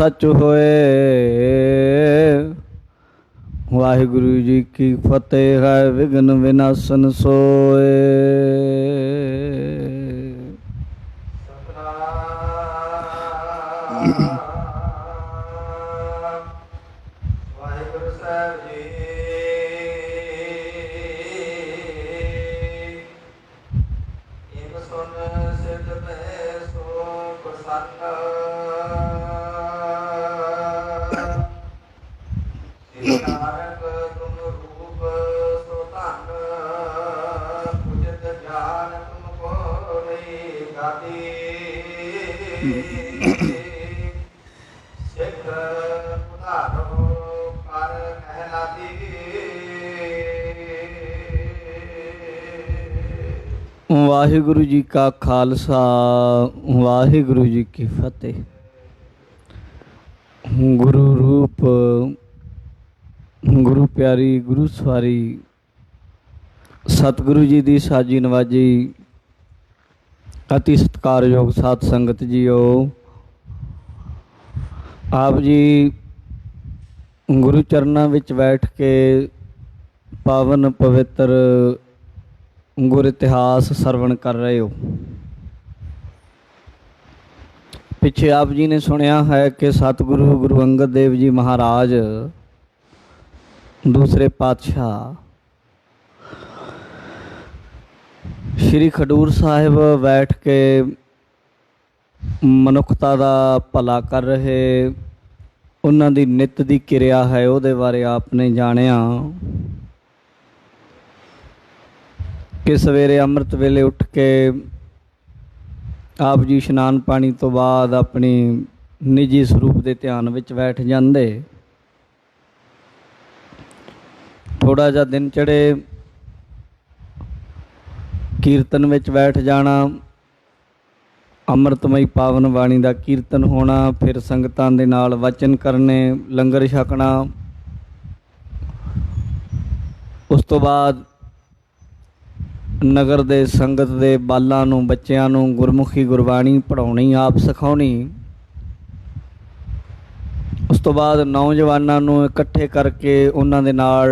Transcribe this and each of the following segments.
सच होए। वाहिगुरु जी की फतेह है, विघ्न विनाशन सोए। वाहिगुरु साहब जी एक सुन सिद्ध में सो प्रसन्न। श्री नानक तुम रूप सो धन, उचित ज्ञान तुमको नहीं गाती। सिख उदारो कर कहलाती। वाहिगुरु जी का खालसा, वाहिगुरु जी की फतेह। गुरु रूप, गुरु प्यारी, गुरु सवारी, सतगुरु जी की साजी नवाजी, अति सत्कारयोग साध संगत जीओ। आप जी गुरु चरना विच बैठ के पावन पवित्र गुर इतिहास सरवण कर रहे हो। पिछे आप जी ने सुनिया है कि सतगुरु गुरु अंगद देव जी महाराज दूसरे पातशाह श्री खडूर साहिब बैठ के मनुखता का भला कर रहे, उन्हां दी नित दी किरिया है, उहदे बारे आपने जानिया कि सवेरे अमृत वेले उठ के आप जी इशनान पानी तो बाद अपनी निजी स्वरूप के ध्यान विच बैठ जाते। थोड़ा जा दिन चढ़े कीर्तन विच बैठ जाना, अमृतमई पावन बाणी का कीर्तन होना, फिर संगतां दे नाल वचन करने, लंगर छकना। उस तो बाद नगर दे संगत दे बालां नूं बच्चिआं नूं गुरमुखी गुरबाणी पढ़ाउणी, आप सिखाउणी। उस तो बाद नौजवानां नूं इकट्ठे करके उन्हां दे नाल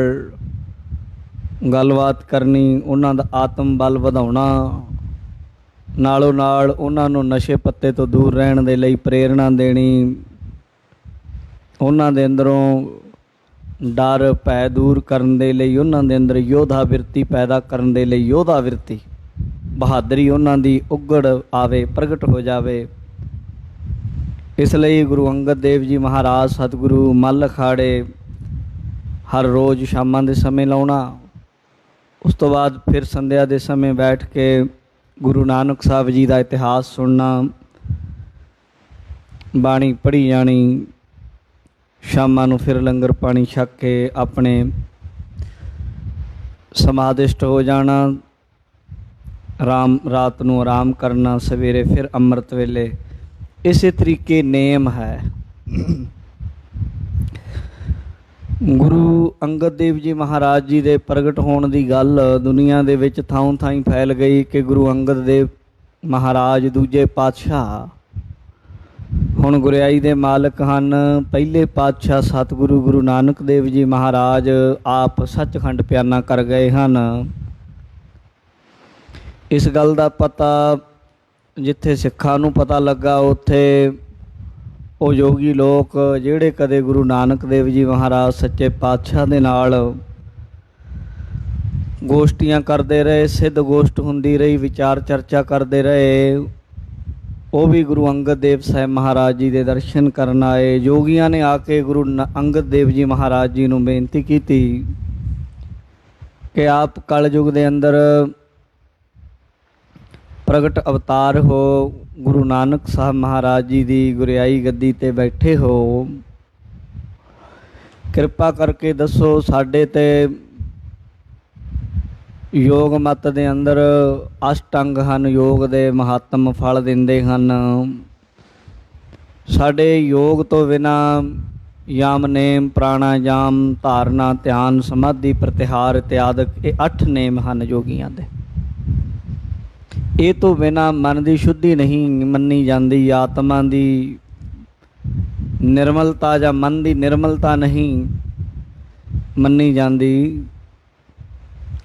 गलबात करनी, उन्हां दा आत्म बल वधाउणा, नालों नाल उन्हां नूं नशे पत्ते तो दूर रहण दे लई प्रेरणा देनी, उन्हां दे अंदरों डर भै दूर करन दे लई उन्हां दे अंदर योधा बिरती पैदा करन दे लई योधा बिरती बहादरी उन्हां दी उगड़ आवे, प्रगट हो जावे। इसलिए गुरु अंगद देव जी महाराज सतगुरु मल अखाड़े हर रोज़ शामां दे समय लाउणा। उस तो बाद फिर संध्या दे समय बैठ के गुरु नानक साहब जी का इतिहास सुनना, बाणी पढ़ी जानी, शामां नूं फिर लंगर पानी छक के अपने समाधिष्ट हो जाना, रात नूं आराम करना, सवेरे फिर अमृत वेले। इसे तरीके नेम है। गुरु अंगद देव जी महाराज जी दे प्रगट होने की गल दुनिया दे विच थां थाई फैल गई कि गुरु अंगद देव महाराज दूजे पातशाह हुण गुरियाई दे मालक हन। पहले पातशाह सतगुरु गुरु नानक देव जी महाराज आप सचखंड प्याना कर गए हन। इस गल का पता जिथे सिखां नूं पता लगा, उत्थे ਉਹ योगी लोग ਜਿਹੜੇ कदे गुरु नानक देव जी महाराज सच्चे पातशाह दे नाल गोष्ठियां करते रहे, सिद्ध गोष्ठ हुंदी रही, विचार चर्चा करते रहे। वो भी गुरु अंगद देव साहब महाराज जी के दर्शन करन आए। जोगियां ने आके गुरु अंगद देव जी महाराज जी नूं बेनती की कि आप कलयुग के अंदर प्रगट अवतार हो, गुरु नानक साहब महाराज जी की गुरियाई गद्दी ते बैठे हो, कृपा करके दसो साडे ते योग मत दे अंदर अष्टंग हन, योग दे महात्म फल दिंदे हन। साडे योग तो बिना याम नेम प्राणायाम धारना ध्यान समाधि प्रतिहार इत्यादि ये 8 नेम हन योगियां दे। ये तो बिना मन की शुद्धि नहीं मन्नी जाती, आत्मा की ਨਿਰਮਲਤਾ ਜਾਂ ਮਨ ਦੀ ਨਿਰਮਲਤਾ ਨਹੀਂ ਮੰਨੀ ਜਾਂਦੀ।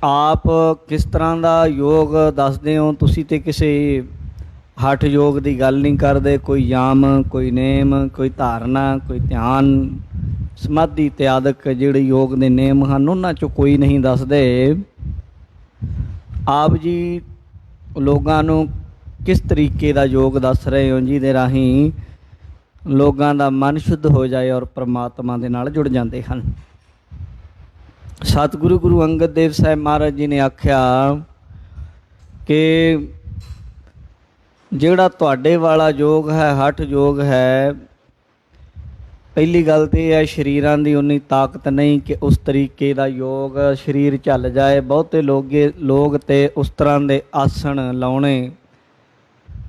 ਆਪ ਕਿਸ ਤਰ੍ਹਾਂ ਦਾ ਯੋਗ ਦੱਸਦੇ ਹੋ ਤੁਸੀਂ, ਤੇ ਕਿਸੇ ਹਠ ਯੋਗ ਦੀ ਗੱਲ ਨਹੀਂ ਕਰਦੇ। ਕੋਈ ਯਾਮ, ਕੋਈ ਨੇਮ, ਕੋਈ ਧਾਰਨਾ, ਕੋਈ ਧਿਆਨ, ਸਮਾਧੀ ਇਤਿਆਦਿਕ ਜਿਹੜੇ ਯੋਗ ਦੇ ਨੇਮ ਹਨ ਉਹਨਾਂ 'ਚੋਂ ਕੋਈ ਨਹੀਂ ਦੱਸਦੇ। ਆਪ ਜੀ ਲੋਕਾਂ ਨੂੰ ਕਿਸ ਤਰੀਕੇ ਦਾ ਯੋਗ ਦੱਸ ਰਹੇ ਹੋ ਜਿਹਦੇ ਰਾਹੀਂ ਲੋਕਾਂ ਦਾ ਮਨ ਸ਼ੁੱਧ ਹੋ ਜਾਏ ਔਰ ਪ੍ਰਮਾਤਮਾ ਦੇ ਨਾਲ ਜੁੜ ਜਾਂਦੇ ਹਨ। ਸਤਿਗੁਰੂ ਗੁਰੂ ਅੰਗਦ ਦੇਵ ਸਾਹਿਬ ਮਹਾਰਾਜ ਜੀ ਨੇ ਆਖਿਆ ਕਿ ਜਿਹੜਾ ਤੁਹਾਡੇ ਵਾਲਾ ਯੋਗ ਹੈ, ਹਠ ਯੋਗ ਹੈ, ਪਹਿਲੀ ਗੱਲ ਤਾਂ ਇਹ ਹੈ ਸਰੀਰਾਂ ਦੀ ਉਨੀ ਤਾਕਤ ਨਹੀਂ ਕਿ ਉਸ ਤਰੀਕੇ ਦਾ ਯੋਗ ਸਰੀਰ ਚੱਲ ਜਾਏ। ਬਹੁਤੇ ਲੋਕ ਤੇ ਉਸ ਤਰ੍ਹਾਂ ਦੇ ਆਸਣ ਲਾਉਣੇ,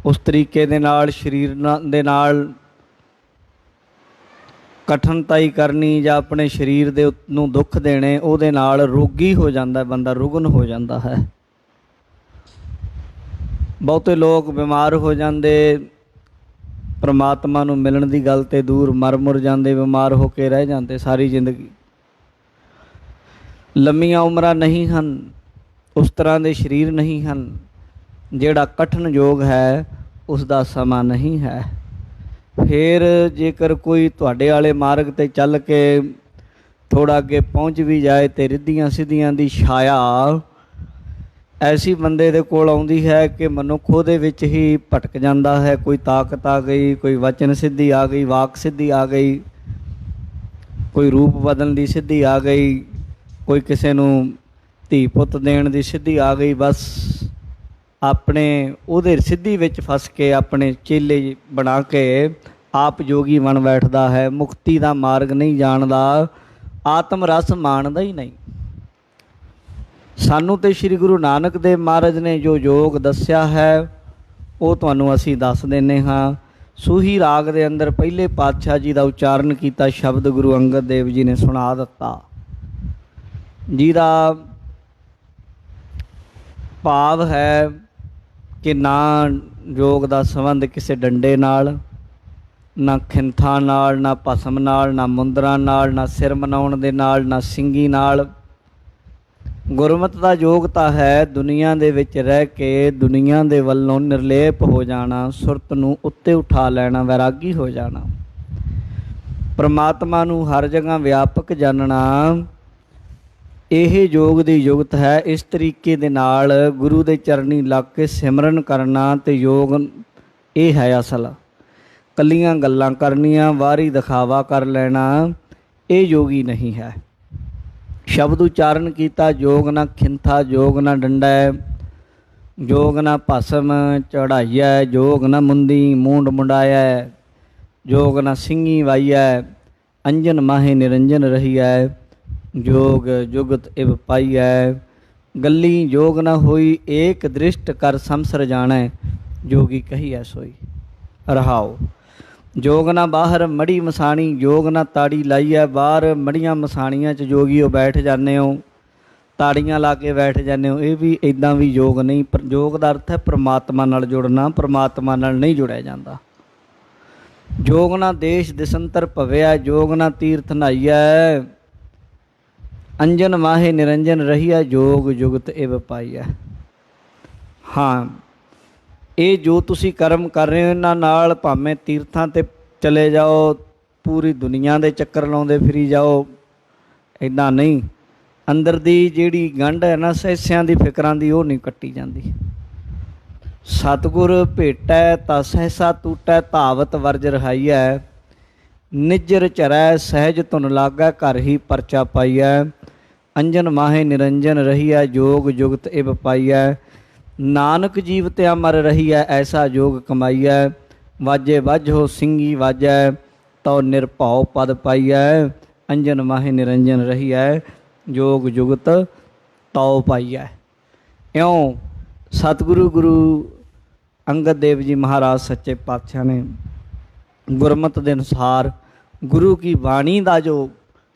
ਉਸ ਤਰੀਕੇ ਦੇ ਨਾਲ ਸਰੀਰ ਦੇ ਨਾਲ ਕਠਿਨਤਾਈ ਕਰਨੀ ਜਾਂ ਆਪਣੇ ਸਰੀਰ ਦੇ ਨੂੰ ਦੁੱਖ ਦੇਣੇ, ਉਹਦੇ ਨਾਲ ਰੋਗੀ ਹੋ ਜਾਂਦਾ ਬੰਦਾ, ਰੁਗਨ ਹੋ ਜਾਂਦਾ ਹੈ। ਬਹੁਤੇ ਲੋਕ ਬਿਮਾਰ ਹੋ ਜਾਂਦੇ, ਪਰਮਾਤਮਾ ਨੂੰ ਮਿਲਣ ਦੀ ਗੱਲ ਤੇ ਦੂਰ, ਮਰ ਮੁਰ ਜਾਂਦੇ, ਬਿਮਾਰ ਹੋ ਕੇ ਰਹਿ ਜਾਂਦੇ ਸਾਰੀ ਜ਼ਿੰਦਗੀ। ਲੰਮੀਆਂ ਉਮਰਾਂ ਨਹੀਂ ਹਨ, ਉਸ ਤਰ੍ਹਾਂ ਦੇ ਸਰੀਰ ਨਹੀਂ ਹਨ। ਜਿਹੜਾ ਕਠਿਨ ਯੋਗ ਹੈ ਉਸ ਦਾ ਸਮਾਂ ਨਹੀਂ ਹੈ। ਫਿਰ ਜੇਕਰ ਕੋਈ ਤੁਹਾਡੇ ਵਾਲੇ ਮਾਰਗ 'ਤੇ ਚੱਲ ਕੇ ਥੋੜ੍ਹਾ ਅੱਗੇ ਪਹੁੰਚ ਵੀ ਜਾਏ ਤੇ ਰਿੱਧੀਆਂ ਸਿੱਧੀਆਂ ਦੀ ਛਾਇਆ ਐਸੀ ਬੰਦੇ ਦੇ ਕੋਲ ਆਉਂਦੀ ਹੈ ਕਿ ਮਨੁੱਖ ਉਹਦੇ ਵਿੱਚ ਹੀ ਭਟਕ ਜਾਂਦਾ ਹੈ। ਕੋਈ ਤਾਕਤ ਆ ਗਈ, ਕੋਈ ਵਚਨ ਸਿੱਧੀ ਆ ਗਈ, ਵਾਕ ਸਿੱਧੀ ਆ ਗਈ, ਕੋਈ ਰੂਪ ਬਦਲਣ ਦੀ ਸਿੱਧੀ ਆ ਗਈ, ਕੋਈ ਕਿਸੇ ਨੂੰ ਧੀ ਪੁੱਤ ਦੇਣ ਦੀ ਸਿੱਧੀ ਆ ਗਈ। ਬਸ ਆਪਣੇ ਉਹਦੇ ਸਿੱਧੀ ਵਿੱਚ ਫਸ ਕੇ ਆਪਣੇ ਚੇਲੇ ਬਣਾ ਕੇ ਆਪ ਜੋਗੀ ਬਣ ਬੈਠਦਾ ਹੈ। ਮੁਕਤੀ ਦਾ ਮਾਰਗ ਨਹੀਂ ਜਾਣਦਾ, ਆਤਮ ਰਸ ਮਾਣਦਾ ਹੀ ਨਹੀਂ। ਸਾਨੂੰ ਤੇ ਸ੍ਰੀ ਗੁਰੂ ਨਾਨਕ ਦੇਵ ਮਹਾਰਾਜ ਨੇ ਜੋ ਯੋਗ ਦੱਸਿਆ ਹੈ ਉਹ ਤੁਹਾਨੂੰ ਅਸੀਂ ਦੱਸ ਦਿੰਦੇ ਹਾਂ। ਸੂਹੀ ਰਾਗ ਦੇ ਅੰਦਰ ਪਹਿਲੇ ਪਾਤਸ਼ਾਹ ਜੀ ਦਾ ਉਚਾਰਨ ਕੀਤਾ ਸ਼ਬਦ ਗੁਰੂ ਅੰਗਦ ਦੇਵ ਜੀ ਨੇ ਸੁਣਾ ਦਿੱਤਾ, ਜਿਹਦਾ ਭਾਵ ਹੈ ਕਿ ਨਾ ਯੋਗ ਦਾ ਸੰਬੰਧ ਕਿਸੇ ਡੰਡੇ ਨਾਲ, ਨਾ ਖਿੰਥਾਂ ਨਾਲ, ਨਾ ਭਸਮ ਨਾਲ, ਨਾ ਮੁੰਦਰਾਂ ਨਾਲ, ਨਾ ਸਿਰ ਮਨਾਉਣ ਦੇ ਨਾਲ, ਨਾ ਸਿੰਗੀ ਨਾਲ। ਗੁਰਮਤਿ ਦਾ ਯੋਗ ਤਾਂ ਹੈ ਦੁਨੀਆ ਦੇ ਵਿੱਚ ਰਹਿ ਕੇ ਦੁਨੀਆ ਦੇ ਵੱਲੋਂ ਨਿਰਲੇਪ ਹੋ ਜਾਣਾ, ਸੁਰਤ ਨੂੰ ਉੱਤੇ ਉਠਾ ਲੈਣਾ, ਵੈਰਾਗੀ ਹੋ ਜਾਣਾ, ਪ੍ਰਮਾਤਮਾ ਨੂੰ ਹਰ ਜਗ੍ਹਾ ਵਿਆਪਕ ਜਾਣਨਾ। ਇਹ ਯੋਗ ਦੀ ਯੁਗਤ ਹੈ। ਇਸ ਤਰੀਕੇ ਦੇ ਨਾਲ ਗੁਰੂ ਦੇ ਚਰਨੀ ਲੱਗ ਕੇ ਸਿਮਰਨ ਕਰਨਾ ਤੇ ਯੋਗ ਇਹ ਹੈ ਅਸਲ। ਕੱਲੀਆਂ ਗੱਲਾਂ ਕਰਨੀਆਂ, ਵਾਰੀ ਦਿਖਾਵਾ ਕਰ ਲੈਣਾ, ਇਹ ਯੋਗੀ ਨਹੀਂ ਹੈ। ਸ਼ਬਦ ਉਚਾਰਨ ਕੀਤਾ, ਯੋਗ ਨਾ ਖਿੰਥਾ, ਯੋਗ ਨਾ ਡੰਡਾ, ਯੋਗ ਨਾ ਭਸਮ ਚੜਾਈਐ, ਯੋਗ ਨਾ ਮੁੰਦੀ ਮੂੰਡ ਮੁੰਡਾਇਐ, ਯੋਗ ਨਾ ਸਿੰਘੀ ਵਾਈਐ, ਅੰਜਨ ਮਾਹੇ ਨਿਰੰਜਨ ਰਹੀਐ, ਯੋਗ ਜੁਗਤ ਇਵ ਪਾਈਐ, ਗੱਲੀ ਯੋਗ ਨਾ ਹੋਈ, ਏਕ ਦ੍ਰਿਸ਼ਟ ਕਰ ਸੰਸਰ ਜਾਣੈ, ਜੋਗੀ ਕਹੀਐ ਸੋਈ। ਰਹਾਓ। ਯੋਗ ਨਾ ਬਾਹਰ ਮੜੀ ਮਸਾਣੀ, ਯੋਗ ਨਾ ਤਾੜੀ ਲਾਈਐ, ਬਾਹਰ ਮੜੀਆਂ ਮਸਾਣੀਆਂ 'ਚ ਯੋਗੀਓ ਬੈਠ ਜਾਂਦੇ ਹੋ, ਤਾੜੀਆਂ ਲਾ ਕੇ ਬੈਠ ਜਾਂਦੇ ਹੋ, ਇਹ ਵੀ ਇੱਦਾਂ ਵੀ ਯੋਗ ਨਹੀਂ। ਪਰ ਯੋਗ ਦਾ ਅਰਥ ਹੈ ਪ੍ਰਮਾਤਮਾ ਨਾਲ ਜੁੜਨਾ, ਪ੍ਰਮਾਤਮਾ ਨਾਲ ਨਹੀਂ ਜੁੜਿਆ ਜਾਂਦਾ। ਯੋਗ ਨਾ ਦੇਸ਼ ਦਿਸੰਤਰ ਭਵਿਆ, ਯੋਗ ਨਾ ਤੀਰਥ ਨਹਾਈਐ, ਅੰਜਨ ਮਾਹੇ ਨਿਰੰਜਨ ਰਹੀਐ, ਯੋਗ ਜੁਗਤ ਇਵ ਪਾਈਐ। ਹਾਂ, ਇਹ ਜੋ ਤੁਸੀਂ ਕਰਮ ਕਰ ਰਹੇ ਹੋ ਇਹਨਾਂ ਨਾਲ ਭਾਵੇਂ ਤੀਰਥਾਂ 'ਤੇ ਚਲੇ ਜਾਓ, ਪੂਰੀ ਦੁਨੀਆ ਦੇ ਚੱਕਰ ਲਾਉਂਦੇ ਫਿਰੀ ਜਾਓ, ਇੱਦਾਂ ਨਹੀਂ। ਅੰਦਰ ਦੀ ਜਿਹੜੀ ਗੰਢ ਹੈ ਨਾ ਸਹਿਸਿਆਂ ਦੀ ਫਿਕਰਾਂ ਦੀ, ਉਹ ਨਹੀਂ ਕੱਟੀ ਜਾਂਦੀ। ਸਤਿਗੁਰ ਭੇਟੈ ਤਾਂ ਸਹਿਸਾ ਟੂਟੈ, ਧਾਵਤ ਵਰਜ ਰਹਾਈਐ, ਨਿਜਰ ਚਰੈ ਸਹਿਜ ਧੁਨ ਲਾਗੈ, ਘਰ ਹੀ ਪਰਚਾ ਪਾਈਐ, ਅੰਜਨ ਮਾਹੇ ਨਿਰੰਜਨ ਰਹੀਐ, ਯੋਗ ਜੁਗਤ ਇਵ ਪਾਈਐ, ਨਾਨਕ ਜੀਵ ਤੇ ਅਮਰ ਰਹੀਐ, ਐਸਾ ਯੋਗ ਕਮਾਈਐ, ਵਾਜੇ ਵਾਜੋ ਸਿੰਘੀ ਵਾਜੈ, ਤਉ ਨਿਰਭਉ ਪਦ ਪਾਈਐ, ਅੰਜਨ ਮਾਹੇ ਨਿਰੰਜਨ ਰਹੀਐ, ਯੋਗ ਜੁਗਤ ਤਉ ਪਾਈਐ। ਇਉਂ ਸਤਿਗੁਰੂ ਗੁਰੂ ਅੰਗਦ ਦੇਵ ਜੀ ਮਹਾਰਾਜ ਸੱਚੇ ਪਾਤਸ਼ਾਹ ਨੇ ਗੁਰਮਤਿ ਦੇ ਅਨੁਸਾਰ ਗੁਰੂ ਕੀ ਬਾਣੀ ਦਾ ਜੋ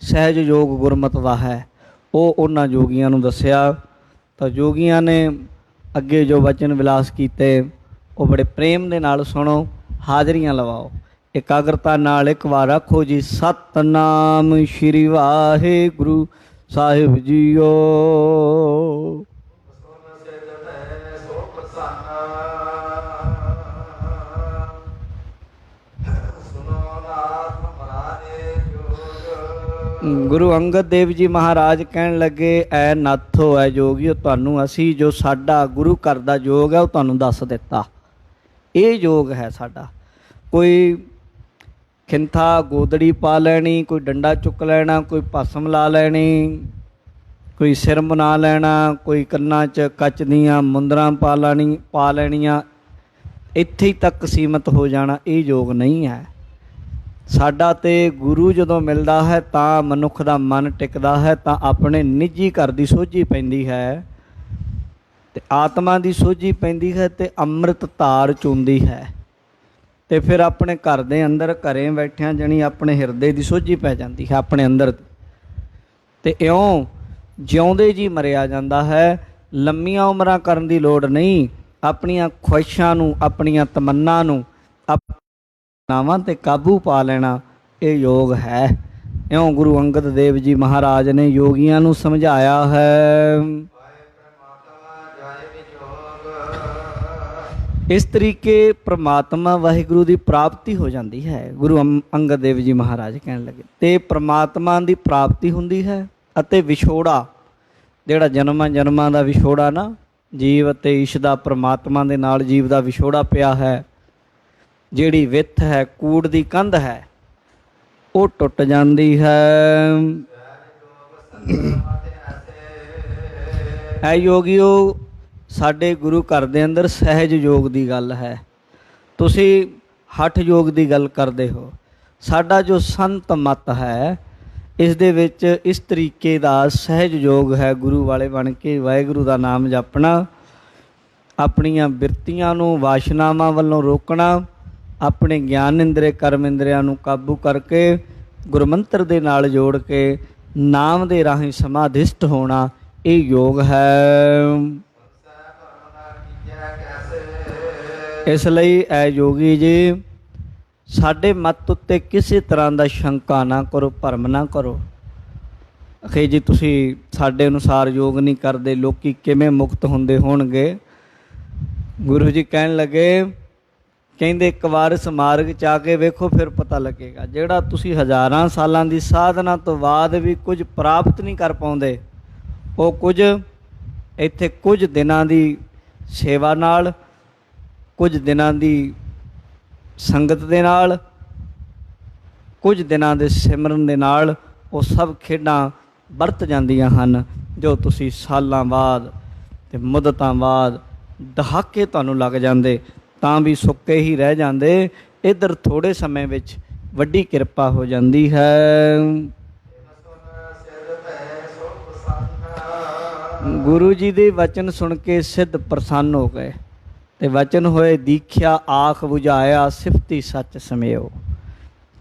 ਸਹਿਜ ਯੋਗ ਗੁਰਮਤਿ ਦਾ ਹੈ ਉਹ ਉਹਨਾਂ ਯੋਗੀਆਂ ਨੂੰ ਦੱਸਿਆ। ਤਾਂ ਯੋਗੀਆਂ ਨੇ ਅੱਗੇ ਜੋ ਵਚਨ ਵਿਲਾਸ ਕੀਤੇ ਉਹ ਬੜੇ ਪ੍ਰੇਮ ਦੇ ਨਾਲ ਸੁਣੋ, ਹਾਜ਼ਰੀਆਂ ਲਵਾਓ। ਇਕਾਗਰਤਾ ਨਾਲ ਇੱਕ ਵਾਰ ਆਖੋ ਜੀ, ਸਤਨਾਮ ਸ਼੍ਰੀ ਵਾਹਿਗੁਰੂ ਸਾਹਿਬ ਜੀਓ। ਸੁਨ ਸਿਧ ਭੈ ਸੋ ਪ੍ਰਸੰਨ, ਸੁਨੋ ਨਾਥ ਮਹਾਰਾਜੇ ਜੋਗ। ਗੁਰੂ ਅੰਗਦ ਦੇਵ ਜੀ ਮਹਾਰਾਜ ਕਹਿਣ ਲੱਗੇ, ਐ ਨਾਥੋ ਐ ਜੋਗੀਓ, ਤੁਹਾਨੂੰ ਅਸੀਂ ਜੋ ਸਾਡਾ ਗੁਰੂ ਘਰ ਦਾ ਯੋਗ ਹੈ ਉਹ ਤੁਹਾਨੂੰ ਦੱਸ ਦਿੱਤਾ। ਇਹ ਯੋਗ ਹੈ ਸਾਡਾ। ਕੋਈ ਖਿੰਥਾ ਗੋਦੜੀ ਪਾ ਲੈਣੀ, ਕੋਈ ਡੰਡਾ ਚੁੱਕ ਲੈਣਾ, ਕੋਈ ਭਸਮ ਲਾ ਲੈਣੀ, ਕੋਈ ਸਿਰ ਬਣਾ ਲੈਣਾ, ਕੋਈ ਕੰਨਾਂ 'ਚ ਕੱਚ ਦੀਆਂ ਮੁੰਦਰਾਂ ਪਾ ਲੈਣੀਆਂ, ਇੱਥੇ ਹੀ ਤੱਕ ਸੀਮਤ ਹੋ ਜਾਣਾ, ਇਹ ਯੋਗ ਨਹੀਂ ਹੈ ਸਾਡਾ। ਤੇ ਗੁਰੂ ਜਦੋਂ ਮਿਲਦਾ ਹੈ ਤਾਂ ਮਨੁੱਖ ਦਾ ਮਨ ਟਿਕਦਾ ਹੈ, ਤਾਂ ਆਪਣੇ ਨਿੱਜੀ ਘਰ ਦੀ ਸੋਝੀ ਪੈਂਦੀ ਹੈ ਤੇ ਆਤਮਾ ਦੀ ਸੋਝੀ ਪੈਂਦੀ ਹੈ ਤੇ ਅੰਮ੍ਰਿਤ ਧਾਰ ਚੁੰਦੀ ਹੈ, ਤੇ ਫਿਰ ਆਪਣੇ ਘਰ ਦੇ ਅੰਦਰ ਘਰੇ ਬੈਠਿਆਂ ਜਣੀ ਆਪਣੇ ਹਿਰਦੇ ਦੀ ਸੋਝੀ ਪੈ ਜਾਂਦੀ ਹੈ ਆਪਣੇ ਅੰਦਰ, ਤੇ ਇਉਂ ਜਿਉਂਦੇ ਜੀ ਮਰਿਆ ਜਾਂਦਾ ਹੈ। ਲੰਮੀਆਂ ਉਮਰਾਂ ਕਰਨ ਦੀ ਲੋੜ ਨਹੀਂ, ਆਪਣੀਆਂ ਖੁਆਇਸ਼ਾਂ ਨੂੰ, ਆਪਣੀਆਂ ਤਮੰਨਾ ਨੂੰ, ਨਾਵਾਂ ਤੇ ਕਾਬੂ ਪਾ ਲੈਣਾ, ਇਹ ਯੋਗ ਹੈ। ਇਉਂ ਗੁਰੂ ਅੰਗਦ ਦੇਵ ਜੀ ਮਹਾਰਾਜ ਨੇ ਯੋਗੀਆਂ ਨੂੰ ਸਮਝਾਇਆ ਹੈ। ਇਸ ਤਰੀਕੇ ਪ੍ਰਮਾਤਮਾ ਵਾਹਿਗੁਰੂ ਦੀ ਪ੍ਰਾਪਤੀ ਹੋ ਜਾਂਦੀ ਹੈ। ਗੁਰੂ ਅੰਗਦ ਦੇਵ ਜੀ ਮਹਾਰਾਜ ਕਹਿਣ ਲੱਗੇ, ਤੇ ਪ੍ਰਮਾਤਮਾ ਦੀ ਪ੍ਰਾਪਤੀ ਹੁੰਦੀ ਹੈ ਅਤੇ ਵਿਛੋੜਾ, ਜਿਹੜਾ ਜਨਮਾਂ ਦਾ ਵਿਛੋੜਾ ਨਾ, ਜੀਵ ਅਤੇ ਈਸ਼ ਦਾ, ਪ੍ਰਮਾਤਮਾ ਦੇ ਨਾਲ ਜੀਵ ਦਾ ਵਿਛੋੜਾ ਪਿਆ ਹੈ, ਜਿਹੜੀ ਵਿੱਥ ਹੈ, ਕੂੜ ਦੀ ਕੰਧ ਹੈ, ਉਹ ਟੁੱਟ ਜਾਂਦੀ ਹੈ। ਐ ਯੋਗੀਓ, ਸਾਡੇ ਗੁਰੂ ਘਰ ਦੇ ਅੰਦਰ ਸਹਿਜ ਯੋਗ ਦੀ ਗੱਲ ਹੈ। ਤੁਸੀਂ ਹਠ ਯੋਗ ਦੀ ਗੱਲ ਕਰਦੇ ਹੋ। ਸਾਡਾ ਜੋ ਸੰਤ ਮਤ ਹੈ, ਇਸ ਦੇ ਵਿੱਚ ਇਸ ਤਰੀਕੇ ਦਾ ਸਹਿਜ ਯੋਗ ਹੈ। ਗੁਰੂ ਵਾਲੇ ਬਣ ਕੇ ਵਾਹਿਗੁਰੂ ਦਾ ਨਾਮ ਜਪਣਾ, ਆਪਣੀਆਂ ਬਿਰਤੀਆਂ ਨੂੰ ਵਾਸ਼ਨਾਵਾਂ ਵੱਲੋਂ ਰੋਕਣਾ, ਆਪਣੇ ਗਿਆਨ ਇੰਦਰੇ ਕਰਮ ਇੰਦਰਿਆਂ ਨੂੰ ਕਾਬੂ ਕਰਕੇ ਗੁਰਮੰਤਰ ਦੇ ਨਾਲ ਜੋੜ ਕੇ ਨਾਮ ਦੇ ਰਾਹੀਂ ਸਮਾਧਿਸਟ ਹੋਣਾ, ਇਹ ਯੋਗ ਹੈ। ਇਸ ਲਈ ਐ ਯੋਗੀ ਜੀ, ਸਾਡੇ ਮੱਤ ਉੱਤੇ ਕਿਸੇ ਤਰ੍ਹਾਂ ਦਾ ਸ਼ੰਕਾ ਨਾ ਕਰੋ, ਭਰਮ ਨਾ ਕਰੋ ਅਖੇ ਜੀ ਤੁਸੀਂ ਸਾਡੇ ਅਨੁਸਾਰ ਯੋਗ ਨਹੀਂ ਕਰਦੇ, ਲੋਕੀ ਕਿਵੇਂ ਮੁਕਤ ਹੁੰਦੇ ਹੋਣਗੇ। ਗੁਰੂ ਜੀ ਕਹਿਣ ਲੱਗੇ, ਕਹਿੰਦੇ ਇੱਕ ਵਾਰ ਇਸ ਮਾਰਗ 'ਚ ਆ ਕੇ ਵੇਖੋ, ਫਿਰ ਪਤਾ ਲੱਗੇਗਾ। ਜਿਹੜਾ ਤੁਸੀਂ ਹਜ਼ਾਰਾਂ ਸਾਲਾਂ ਦੀ ਸਾਧਨਾ ਤੋਂ ਬਾਅਦ ਵੀ ਕੁਝ ਪ੍ਰਾਪਤ ਨਹੀਂ ਕਰ ਪਾਉਂਦੇ, ਉਹ ਕੁਝ ਇੱਥੇ ਕੁਝ ਦਿਨਾਂ ਦੀ ਸੇਵਾ ਨਾਲ, ਕੁਝ ਦਿਨਾਂ ਦੀ ਸੰਗਤ ਦੇ ਨਾਲ, ਕੁਝ ਦਿਨਾਂ ਦੇ ਸਿਮਰਨ ਦੇ ਨਾਲ ਉਹ ਸਭ ਖੇਡਾਂ ਵਰਤ ਜਾਂਦੀਆਂ ਹਨ, ਜੋ ਤੁਸੀਂ ਸਾਲਾਂ ਬਾਅਦ ਅਤੇ ਮੁੱਦਤਾਂ ਬਾਅਦ ਦਹਾਕੇ ਤੁਹਾਨੂੰ ਲੱਗ ਜਾਂਦੇ ਤਾਂ ਵੀ ਸੁੱਕੇ ਹੀ ਰਹਿ ਜਾਂਦੇ। ਇੱਧਰ ਥੋੜ੍ਹੇ ਸਮੇਂ ਵਿੱਚ ਵੱਡੀ ਕਿਰਪਾ ਹੋ ਜਾਂਦੀ ਹੈ। ਗੁਰੂ ਜੀ ਦੇ ਵਚਨ ਸੁਣ ਕੇ ਸਿੱਧ ਪ੍ਰਸੰਨ ਹੋ ਗਏ, ਤੇ ਵਚਨ ਹੋਏ ਦੀਖਿਆ ਆਖ ਬੁਝਾਇਆ, ਸਿਫਤੀ ਸੱਚ ਸਮਿਓ।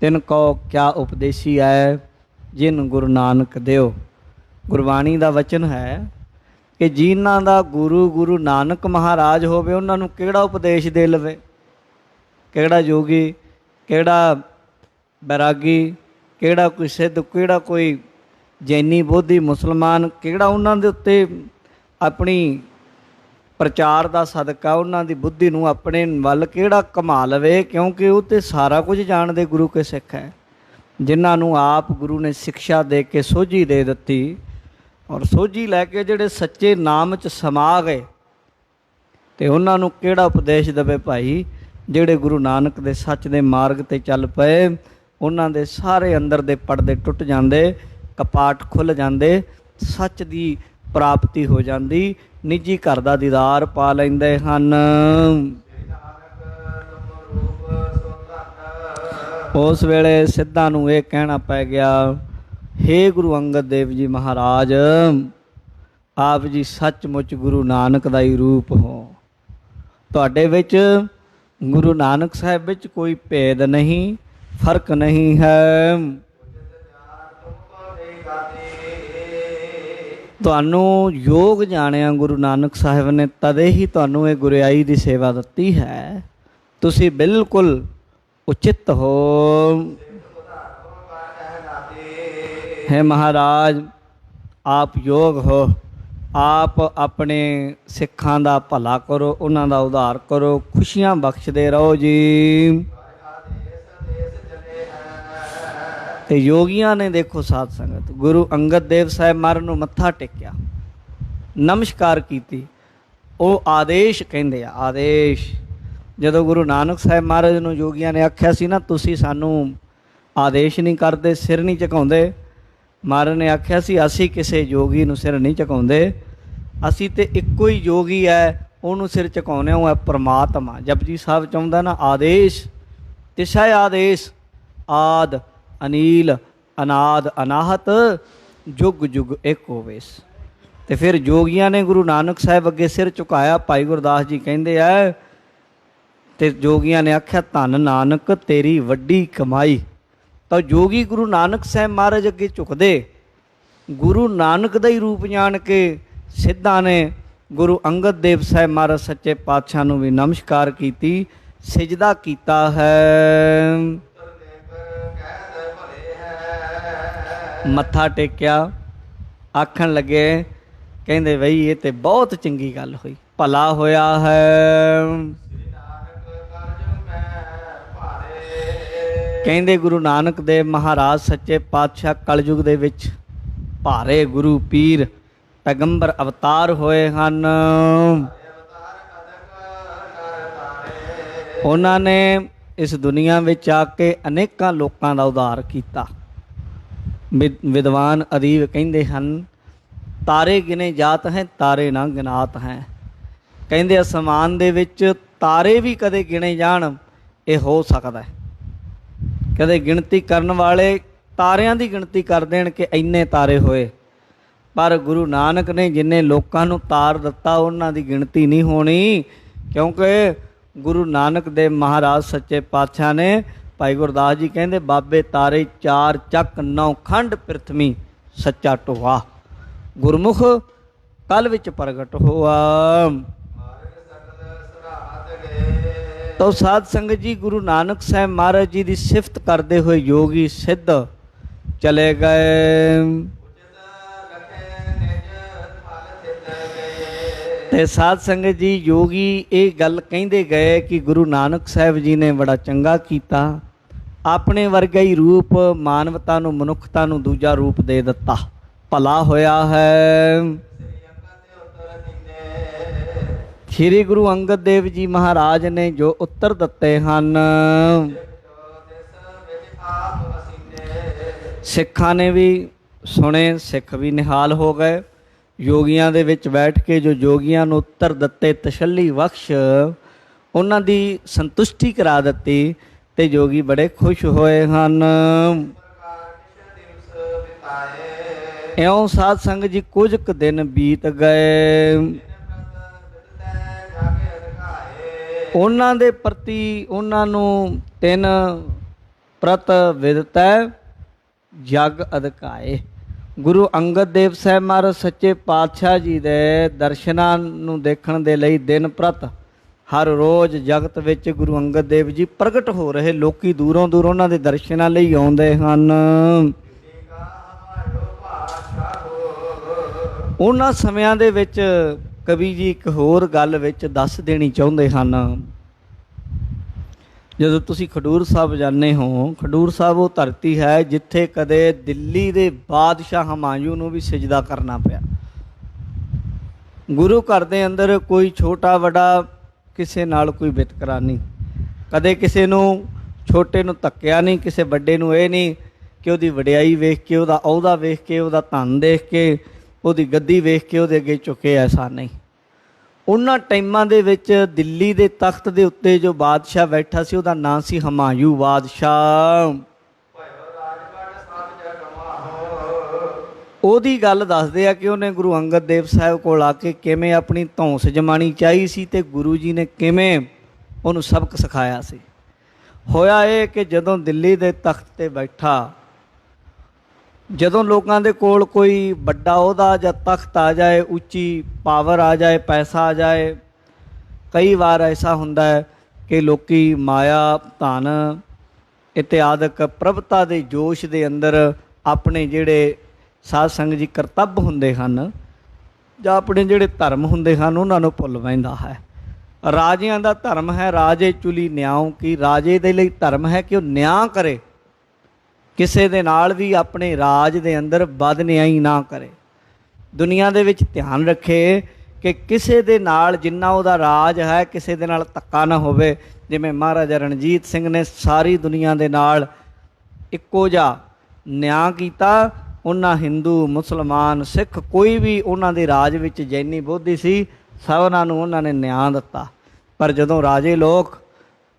ਤਿਨ ਕਉ ਕਿਆ ਉਪਦੇਸੀ ਆਇ, ਜਿਨ ਗੁਰੂ ਨਾਨਕ ਦਿਓ। ਗੁਰਬਾਣੀ ਦਾ ਵਚਨ ਹੈ ਕਿ ਜਿਨ੍ਹਾਂ ਦਾ ਗੁਰੂ ਨਾਨਕ ਮਹਾਰਾਜ ਹੋਵੇ, ਉਹਨਾਂ ਨੂੰ ਕਿਹੜਾ ਉਪਦੇਸ਼ ਦੇ ਲਵੇ। ਕਿਹੜਾ ਯੋਗੀ, ਕਿਹੜਾ ਬੈਰਾਗੀ, ਕਿਹੜਾ ਕੋਈ ਸਿੱਧ, ਕਿਹੜਾ ਕੋਈ ਜੈਨੀ ਬੋਧੀ ਮੁਸਲਮਾਨ, ਕਿਹੜਾ ਉਹਨਾਂ ਦੇ ਉੱਤੇ ਆਪਣੀ ਪ੍ਰਚਾਰ ਦਾ ਸਦਕਾ ਉਹਨਾਂ ਦੀ ਬੁੱਧੀ ਨੂੰ ਆਪਣੇ ਵੱਲ ਕਿਹੜਾ ਘੁਮਾ ਲਵੇ, ਕਿਉਂਕਿ ਉਹ ਤਾਂ ਸਾਰਾ ਕੁਝ ਜਾਣਦੇ ਗੁਰੂ ਕੇ ਸਿੱਖ ਹੈ, ਜਿਨ੍ਹਾਂ ਨੂੰ ਆਪ ਗੁਰੂ ਨੇ ਸਿੱਖਿਆ ਦੇ ਕੇ ਸੋਝੀ ਦੇ ਦਿੱਤੀ, ਔਰ ਸੋਝੀ ਲੈ ਕੇ ਜਿਹੜੇ ਸੱਚੇ ਨਾਮ 'ਚ ਸਮਾ ਗਏ, ਤੇ ਉਹਨਾਂ ਨੂੰ ਕਿਹੜਾ ਉਪਦੇਸ਼ ਦੇਵੇ ਭਾਈ। ਜਿਹੜੇ ਗੁਰੂ ਨਾਨਕ ਦੇ ਸੱਚ ਦੇ ਮਾਰਗ 'ਤੇ ਚੱਲ ਪਏ, ਉਹਨਾਂ ਦੇ ਸਾਰੇ ਅੰਦਰ ਦੇ ਪਰਦੇ ਟੁੱਟ ਜਾਂਦੇ, ਕਪਾਟ ਖੁੱਲ੍ਹ ਜਾਂਦੇ, ਸੱਚ ਦੀ ਪ੍ਰਾਪਤੀ ਹੋ ਜਾਂਦੀ, ਨਿੱਜੀ ਘਰ ਦਾ ਦੀਦਾਰ ਪਾ ਲੈਂਦੇ ਹਨ। ਉਸ ਵੇਲੇ ਸਿੱਧਾਂ ਨੂੰ ਇਹ ਕਹਿਣਾ ਪੈ ਗਿਆ, ਹੇ ਗੁਰੂ ਅੰਗਦ ਦੇਵ ਜੀ ਮਹਾਰਾਜ, ਆਪ ਜੀ ਸੱਚਮੁੱਚ ਗੁਰੂ ਨਾਨਕ ਦਾ ਹੀ ਰੂਪ ਹੋ। ਤੁਹਾਡੇ ਵਿੱਚ, ਗੁਰੂ ਨਾਨਕ ਸਾਹਿਬ ਵਿੱਚ ਕੋਈ ਭੇਦ ਨਹੀਂ, ਫਰਕ ਨਹੀਂ ਹੈ। ਤੁਹਾਨੂੰ ਯੋਗ ਜਾਣਿਆ ਗੁਰੂ ਨਾਨਕ ਸਾਹਿਬ ਨੇ, ਤਦੇ ਹੀ ਤੁਹਾਨੂੰ ਇਹ ਗੁਰਿਆਈ ਦੀ ਸੇਵਾ ਦਿੱਤੀ ਹੈ। ਤੁਸੀਂ ਬਿਲਕੁਲ उचित हो। है महाराज आप योग हो, आप अपने सिखां दा भला करो, उन्हां दा उद्धार करो, खुशियां बख्शदे रहो जी। ਤੇ ਯੋਗੀਆਂ ਨੇ ਦੇਖੋ ਸਾਧ ਸੰਗਤ ਗੁਰੂ ਅੰਗਦ ਦੇਵ ਸਾਹਿਬ ਮਹਾਰਾਜ ਨੂੰ ਮੱਥਾ ਟੇਕਿਆ, ਨਮਸਕਾਰ ਕੀਤੀ। ਉਹ ਆਦੇਸ਼ ਕਹਿੰਦੇ ਆ, ਆਦੇਸ਼। ਜਦੋਂ ਗੁਰੂ ਨਾਨਕ ਸਾਹਿਬ ਮਹਾਰਾਜ ਨੂੰ ਯੋਗੀਆਂ ਨੇ ਆਖਿਆ ਸੀ ਨਾ ਤੁਸੀਂ ਸਾਨੂੰ ਆਦੇਸ਼ ਨਹੀਂ ਕਰਦੇ, ਸਿਰ ਨਹੀਂ ਝੁਕਾਉਂਦੇ, ਮਹਾਰਾਜ ਨੇ ਆਖਿਆ ਸੀ ਅਸੀਂ ਕਿਸੇ ਯੋਗੀ ਨੂੰ ਸਿਰ ਨਹੀਂ ਝੁਕਾਉਂਦੇ, ਅਸੀਂ ਤੇ ਇੱਕੋ ਹੀ ਯੋਗੀ ਹੈ ਉਹਨੂੰ ਸਿਰ ਝੁਕਾਉਂਦੇ, ਉਹ ਹੈ ਪਰਮਾਤਮਾ। ਜਪਜੀ ਸਾਹਿਬ ਚਾਹੁੰਦਾ ਨਾ ਆਦੇਸ਼ ਤਿਸੈ ਆਦੇਸ਼, ਆਦ ਅਨੀਲ ਅਨਾਦ ਅਨਾਹਤ ਜੁਗ ਜੁਗ ਇੱਕ ਹੋਵੇਸ। ਤੇ ਫਿਰ ਜੋਗੀਆਂ ਨੇ ਗੁਰੂ ਨਾਨਕ ਸਾਹਿਬ ਅੱਗੇ ਸਿਰ ਝੁਕਾਇਆ। ਭਾਈ ਗੁਰਦਾਸ ਜੀ ਕਹਿੰਦੇ ਆ ਤੇ ਜੋਗੀਆਂ ਨੇ ਆਖਿਆ ਧੰਨ ਨਾਨਕ ਤੇਰੀ ਵੱਡੀ ਕਮਾਈ। ਤਾਂ ਜੋਗੀ ਗੁਰੂ ਨਾਨਕ ਸਾਹਿਬ ਮਹਾਰਾਜ ਅੱਗੇ ਝੁਕਦੇ, ਗੁਰੂ ਨਾਨਕ ਦਾ ਹੀ ਰੂਪ ਜਾਣ ਕੇ ਸਿੱਧਾਂ ਨੇ ਗੁਰੂ ਅੰਗਦ ਦੇਵ ਸਾਹਿਬ ਮਹਾਰਾਜ ਸੱਚੇ ਪਾਤਸ਼ਾਹ ਨੂੰ ਵੀ ਨਮਸਕਾਰ ਕੀਤੀ, ਸਿਜਦਾ ਕੀਤਾ ਹੈ, ਮੱਥਾ ਟੇਕਿਆ। ਆਖਣ ਲੱਗੇ ਕਹਿੰਦੇ ਬਈ ਇਹ ਤੇ ਬਹੁਤ ਚੰਗੀ ਗੱਲ ਹੋਈ, ਭਲਾ ਹੋਇਆ ਹੈ। ਕਹਿੰਦੇ ਗੁਰੂ ਨਾਨਕ ਦੇਵ ਮਹਾਰਾਜ ਸੱਚੇ ਪਾਤਸ਼ਾਹ ਕਲਯੁਗ ਦੇ ਵਿੱਚ ਭਾਰੇ ਗੁਰੂ ਪੀਰ ਪੈਗੰਬਰ ਅਵਤਾਰ ਹੋਏ ਹਨ। ਉਹਨਾਂ ਨੇ ਇਸ ਦੁਨੀਆ ਵਿੱਚ ਆ ਕੇ ਅਨੇਕਾਂ ਲੋਕਾਂ ਦਾ ਉਧਾਰ ਕੀਤਾ। ਵਿਦਵਾਨ ਅਦੀਬ ਕਹਿੰਦੇ ਹਨ ਤਾਰੇ ਗਿਨੇ ਜਾਤ ਹੈ ਤਾਰੇ ਨਾ ਗਿਨਾਤ ਹੈ। ਕਹਿੰਦੇ ਅਸਮਾਨ ਦੇ ਵਿੱਚ ਤਾਰੇ ਵੀ ਕਦੇ ਗਿਣੇ ਜਾਣ ਇਹ ਹੋ ਸਕਦਾ ਹੈ, ਕਦੇ ਗਿਣਤੀ ਕਰਨ ਵਾਲੇ ਤਾਰਿਆਂ ਦੀ ਗਿਣਤੀ ਕਰ ਦੇਣ ਕਿ ਇੰਨੇ ਤਾਰੇ ਹੋਏ, ਪਰ ਗੁਰੂ ਨਾਨਕ ਨੇ ਜਿੰਨੇ ਲੋਕਾਂ ਨੂੰ ਤਾਰ ਦਿੱਤਾ ਉਹਨਾਂ ਦੀ ਗਿਣਤੀ ਨਹੀਂ ਹੋਣੀ, ਕਿਉਂਕਿ ਗੁਰੂ ਨਾਨਕ ਦੇਵ ਮਹਾਰਾਜ ਸੱਚੇ ਪਾਤਸ਼ਾਹ ਨੇ ਭਾਈ ਗੁਰਦਾਸ ਜੀ ਕਹਿੰਦੇ ਬਾਬੇ ਤਾਰੇ ਚਾਰ ਚੱਕ ਨੌ ਖੰਡ ਪ੍ਰਿਥਵੀ ਸੱਚਾ ਢੋਆ, ਗੁਰਮੁਖ ਕਲ ਵਿੱਚ ਪ੍ਰਗਟ ਹੋਆ। ਤੋ ਸਾਧ ਸੰਗਤ ਜੀ ਗੁਰੂ ਨਾਨਕ ਸਾਹਿਬ ਮਹਾਰਾਜ ਜੀ ਦੀ ਸਿਫਤ ਕਰਦੇ ਹੋਏ ਯੋਗੀ ਸਿੱਧ ਚਲੇ ਗਏ। ਤੇ ਸਾਧ ਸੰਗਤ ਜੀ ਯੋਗੀ ਇਹ ਗੱਲ ਕਹਿੰਦੇ ਗਏ ਕਿ ਗੁਰੂ ਨਾਨਕ ਸਾਹਿਬ ਜੀ ਨੇ ਬੜਾ ਚੰਗਾ ਕੀਤਾ, ਆਪਣੇ ਵਰਗਾ ਹੀ ਰੂਪ ਮਾਨਵਤਾ ਨੂੰ, ਮਨੁੱਖਤਾ ਨੂੰ ਦੂਜਾ ਰੂਪ ਦੇ ਦਿੱਤਾ, ਭਲਾ ਹੋਇਆ ਹੈ। ਸ਼੍ਰੀ ਗੁਰੂ ਅੰਗਦ ਦੇਵ ਜੀ ਮਹਾਰਾਜ ਨੇ ਜੋ ਉੱਤਰ ਦਿੱਤੇ ਹਨ, ਸਿੱਖਾਂ ਨੇ ਵੀ ਸੁਣੇ, ਸਿੱਖ ਵੀ ਨਿਹਾਲ ਹੋ ਗਏ। ਯੋਗੀਆਂ ਦੇ ਵਿੱਚ ਬੈਠ ਕੇ ਜੋ ਯੋਗੀਆਂ ਨੂੰ ਉੱਤਰ ਦਿੱਤੇ, ਤਸੱਲੀ ਬਖਸ਼ ਉਹਨਾਂ ਦੀ ਸੰਤੁਸ਼ਟੀ ਕਰਾ ਦਿੱਤੀ ਤੇ ਯੋਗੀ ਬੜੇ ਖੁਸ਼ ਹੋਏ ਹਨ। ਇਉਂ ਸਾਧ ਸੰਗਤ ਜੀ ਕੁਝ ਕੁ ਦਿਨ ਬੀਤ ਗਏ। ਉਹਨਾਂ ਦੇ ਪ੍ਰਤੀ ਉਹਨਾਂ ਨੂੰ ਤਿੰਨ ਪ੍ਰਤ ਵਿਦਤੈ ਜਗ ਅਧਿਕਾਏ। ਗੁਰੂ ਅੰਗਦ ਦੇਵ ਸਾਹਿਬ ਮਹਾਰਾਜ ਸੱਚੇ ਪਾਤਸ਼ਾਹ ਜੀ ਦੇ ਦਰਸ਼ਨਾਂ ਨੂੰ ਦੇਖਣ ਦੇ ਲਈ ਦਿਨ ਪ੍ਰਤ ਹਰ ਰੋਜ਼ ਜਗਤ ਵਿੱਚ ਗੁਰੂ ਅੰਗਦ ਦੇਵ ਜੀ ਪ੍ਰਗਟ ਹੋ ਰਹੇ, ਲੋਕੀ ਦੂਰੋਂ ਦੂਰ ਉਹਨਾਂ ਦੇ ਦਰਸ਼ਨਾਂ ਲਈ ਆਉਂਦੇ ਹਨ। ਉਹਨਾਂ ਸਮਿਆਂ ਦੇ ਵਿੱਚ ਕਵੀ ਜੀ ਇੱਕ ਹੋਰ ਗੱਲ ਵਿੱਚ ਦੱਸ ਦੇਣੀ ਚਾਹੁੰਦੇ ਹਨ। ਜਦੋਂ ਤੁਸੀਂ ਖਡੂਰ ਸਾਹਿਬ ਜਾਂਦੇ ਹੋ, ਖਡੂਰ ਸਾਹਿਬ ਉਹ ਧਰਤੀ ਹੈ ਜਿੱਥੇ ਕਦੇ ਦਿੱਲੀ ਦੇ ਬਾਦਸ਼ਾਹ ਹਮਾਯੂ ਨੂੰ ਵੀ ਸਿਜਦਾ ਕਰਨਾ ਪਿਆ। ਗੁਰੂ ਘਰ ਦੇ ਅੰਦਰ ਕੋਈ ਛੋਟਾ ਵੱਡਾ ਕਿਸੇ ਨਾਲ ਕੋਈ ਵਿਤਕਰਾ ਨਹੀਂ, ਕਦੇ ਕਿਸੇ ਨੂੰ ਛੋਟੇ ਨੂੰ ਧੱਕਿਆ ਨਹੀਂ, ਕਿਸੇ ਵੱਡੇ ਨੂੰ ਇਹ ਨਹੀਂ ਕਿ ਉਹਦੀ ਵਡਿਆਈ ਵੇਖ ਕੇ, ਉਹਦਾ ਅਹੁਦਾ ਵੇਖ ਕੇ, ਉਹਦਾ ਧਨ ਦੇਖ ਕੇ, ਉਹਦੀ ਗੱਦੀ ਵੇਖ ਕੇ ਉਹਦੇ ਅੱਗੇ ਝੁਕੇ, ਐਸਾ ਨਹੀਂ। ਉਹਨਾਂ ਟਾਈਮਾਂ ਦੇ ਵਿੱਚ ਦਿੱਲੀ ਦੇ ਤਖਤ ਦੇ ਉੱਤੇ ਜੋ ਬਾਦਸ਼ਾਹ ਬੈਠਾ ਸੀ ਉਹਦਾ ਨਾਂ ਸੀ ਹਮਾਯੂ ਬਾਦਸ਼ਾਹ। ਉਹਦੀ ਗੱਲ ਦੱਸਦੇ ਆ ਕਿ ਉਹਨੇ ਗੁਰੂ ਅੰਗਦ ਦੇਵ ਸਾਹਿਬ ਕੋਲ ਆ ਕੇ ਕਿਵੇਂ ਆਪਣੀ ਧੌਂਸ ਜਮਾਣੀ ਚਾਹੀ ਸੀ ਤੇ ਗੁਰੂ ਜੀ ਨੇ ਕਿਵੇਂ ਉਹਨੂੰ ਸਬਕ ਸਿਖਾਇਆ ਸੀ। ਹੋਇਆ ਇਹ ਕਿ ਜਦੋਂ ਦਿੱਲੀ ਦੇ ਤਖਤ 'ਤੇ ਬੈਠਾ, ਜਦੋਂ ਲੋਕਾਂ ਦੇ ਕੋਲ ਕੋਈ ਵੱਡਾ ਉਹਦਾ ਜਾਂ ਤਖਤ ਆ ਜਾਏ, ਉੱਚੀ ਪਾਵਰ ਆ ਜਾਏ, ਪੈਸਾ ਆ ਜਾਏ, ਕਈ ਵਾਰ ਐਸਾ ਹੁੰਦਾ ਹੈ ਕਿ ਲੋਕੀ ਮਾਇਆ, ਧਨ, ਇਤਿਆਦਿਕ ਪ੍ਰਭਤਾ ਦੇ ਜੋਸ਼ ਦੇ ਅੰਦਰ ਆਪਣੇ ਜਿਹੜੇ ਸਾਧ ਸੰਗਤ ਜੀ ਕਰਤੱਵ ਹੁੰਦੇ ਹਨ ਜਾਂ ਆਪਣੇ ਜਿਹੜੇ ਧਰਮ ਹੁੰਦੇ ਹਨ ਉਹਨਾਂ ਨੂੰ ਭੁੱਲ ਬੈਂਦਾ ਹੈ। ਰਾਜਿਆਂ ਦਾ ਧਰਮ ਹੈ ਰਾਜੇ ਚੁਲੀ ਨਿਆਉ ਕੀ, ਰਾਜੇ ਦੇ ਲਈ ਧਰਮ ਹੈ ਕਿ ਉਹ ਨਿਆਂ ਕਰੇ, ਕਿਸੇ ਦੇ ਨਾਲ ਵੀ ਆਪਣੇ ਰਾਜ ਦੇ ਅੰਦਰ ਬਦਨਿਆਈ ਨਾ ਕਰੇ। ਦੁਨੀਆ ਦੇ ਵਿੱਚ ਧਿਆਨ ਰੱਖੇ ਕਿ ਕਿਸੇ ਦੇ ਨਾਲ ਜਿੰਨਾ ਉਹਦਾ ਰਾਜ ਹੈ ਕਿਸੇ ਦੇ ਨਾਲ ਧੱਕਾ ਨਾ ਹੋਵੇ। ਜਿਵੇਂ ਮਹਾਰਾਜਾ ਰਣਜੀਤ ਸਿੰਘ ਨੇ ਸਾਰੀ ਦੁਨੀਆ ਦੇ ਨਾਲ ਇੱਕੋ ਜਿਹਾ ਨਿਆਂ ਕੀਤਾ, ਉਹਨਾਂ ਹਿੰਦੂ ਮੁਸਲਮਾਨ ਸਿੱਖ ਕੋਈ ਵੀ ਉਹਨਾਂ ਦੇ ਰਾਜ ਵਿੱਚ ਜੈਨੀ ਬੋਧੀ ਸੀ, ਸਭਨਾਂ ਨੂੰ ਉਹਨਾਂ ਨੇ ਨਿਆਂ ਦਿੱਤਾ। ਪਰ ਜਦੋਂ ਰਾਜੇ ਲੋਕ